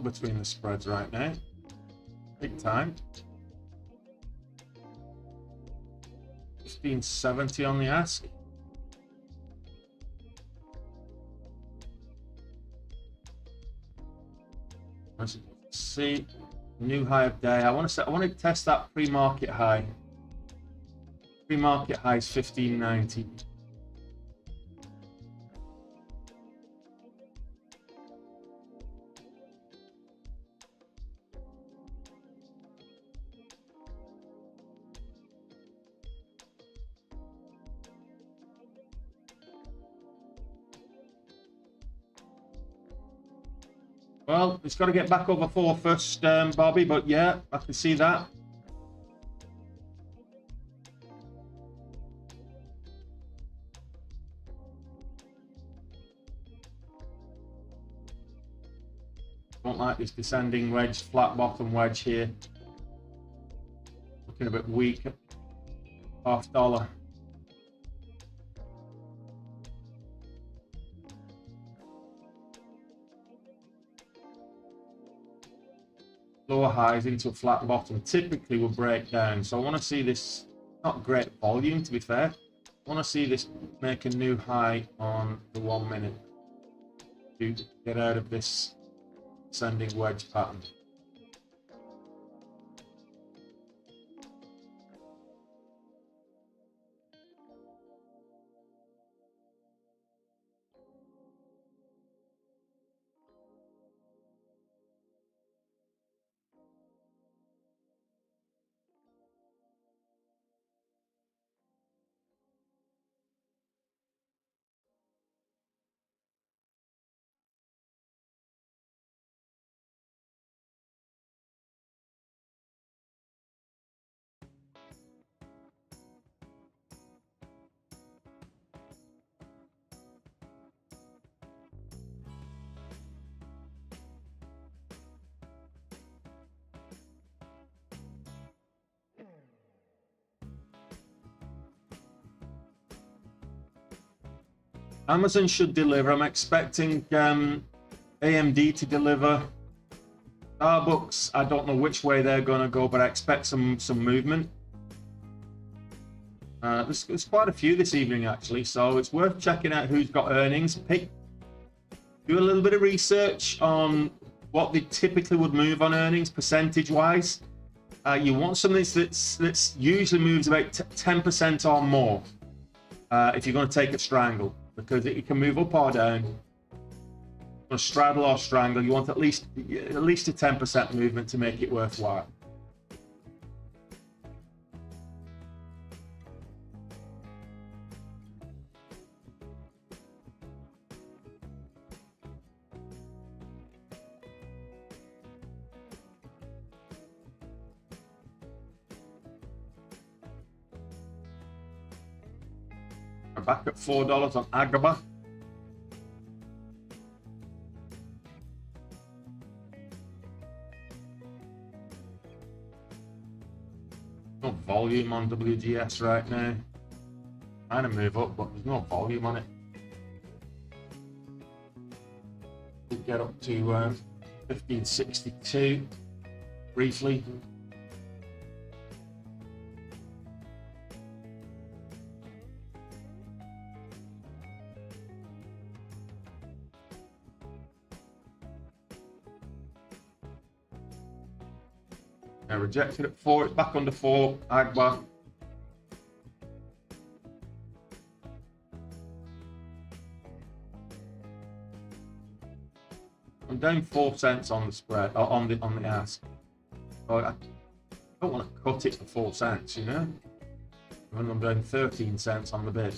Between the spreads right now, big time. 1570 on the ask. Let's see, new high of day. I want to test that pre-market high. Pre-market high is 1590. Well, it's got to get back over 4 first, Bobby, but yeah, I can see that. Don't like this descending wedge, flat bottom wedge here. Looking a bit weak at $0.50. Lower highs into a flat bottom typically will break down, so I want to see this, not great volume to be fair, I want to see this make a new high on the 1 minute to get out of this ascending wedge pattern. Amazon should deliver. I'm expecting AMD to deliver. Starbucks, I don't know which way they're going to go, but I expect some movement. There's quite a few this evening, actually, so it's worth checking out who's got earnings. Do a little bit of research on what they typically would move on earnings, percentage-wise. You want something that's usually moves about 10% or more if you're going to take a strangle, because it can move up or down. A straddle or strangle, you want at least a 10% movement to make it worthwhile. We're back at $4 on Agaba. No volume on WGS right now. Trying to move up, but there's no volume on it. did get up to 1562 briefly. Now rejected at 4, it's back under 4, Agba. I'm down 4 cents on the spread, or on the ask. So I don't want to cut it for 4 cents, you know? When I'm down 13 cents on the bid.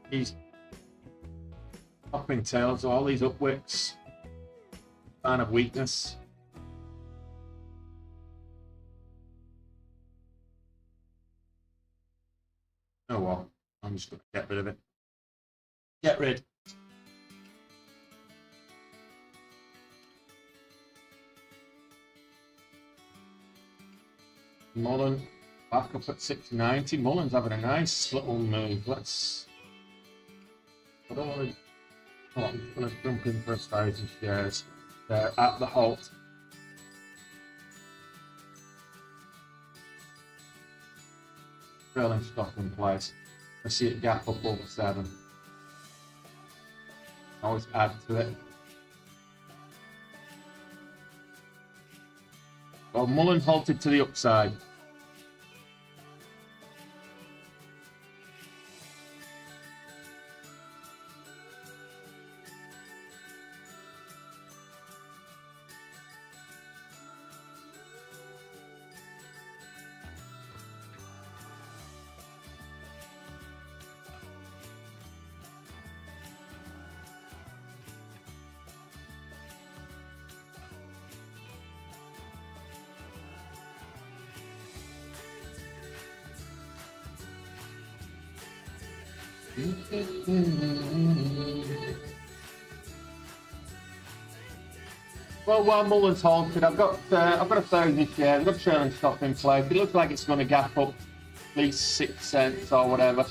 These topping tails, all these upwicks, sign of weakness. Oh well, I'm just going to get rid of it. Get rid. Mullen back up at 690. Mullen's having a nice little move. Let's. I don't want to. Oh, I'm just going to jump in for 1,000 shares there at the halt. Sterling stock in place. I see it gap up over 7. Always add to it. Well, Mullen halted to the upside. Well, while Mullen's halted, I've got 1,000 shares. I've got trailing stop in place. It looks like it's going to gap up at least 6 cents or whatever.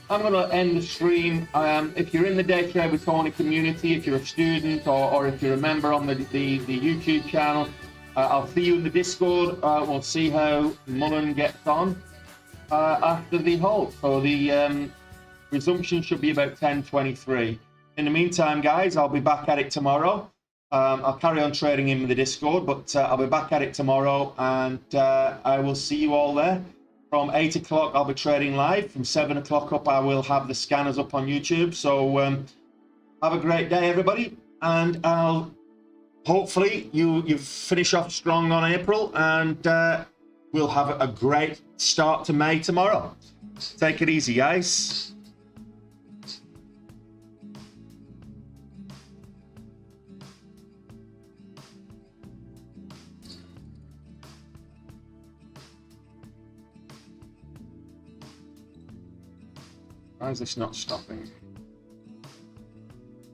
I'm going to end the stream. If you're in the Day Trade with Tony community, if you're a student or if you're a member on the YouTube channel, I'll see you in the Discord. We'll see how Mullen gets on after the halt. So the resumption should be about 10:23. In the meantime, guys, I'll be back at it tomorrow. I'll carry on trading in with the Discord, but I'll be back at it tomorrow, and I will see you all there. From 8 o'clock, I'll be trading live. From 7 o'clock up, I will have the scanners up on YouTube. So have a great day, everybody, and I'll hopefully you finish off strong on April, and we'll have a great start to May tomorrow. Take it easy, guys. Why is this not stopping?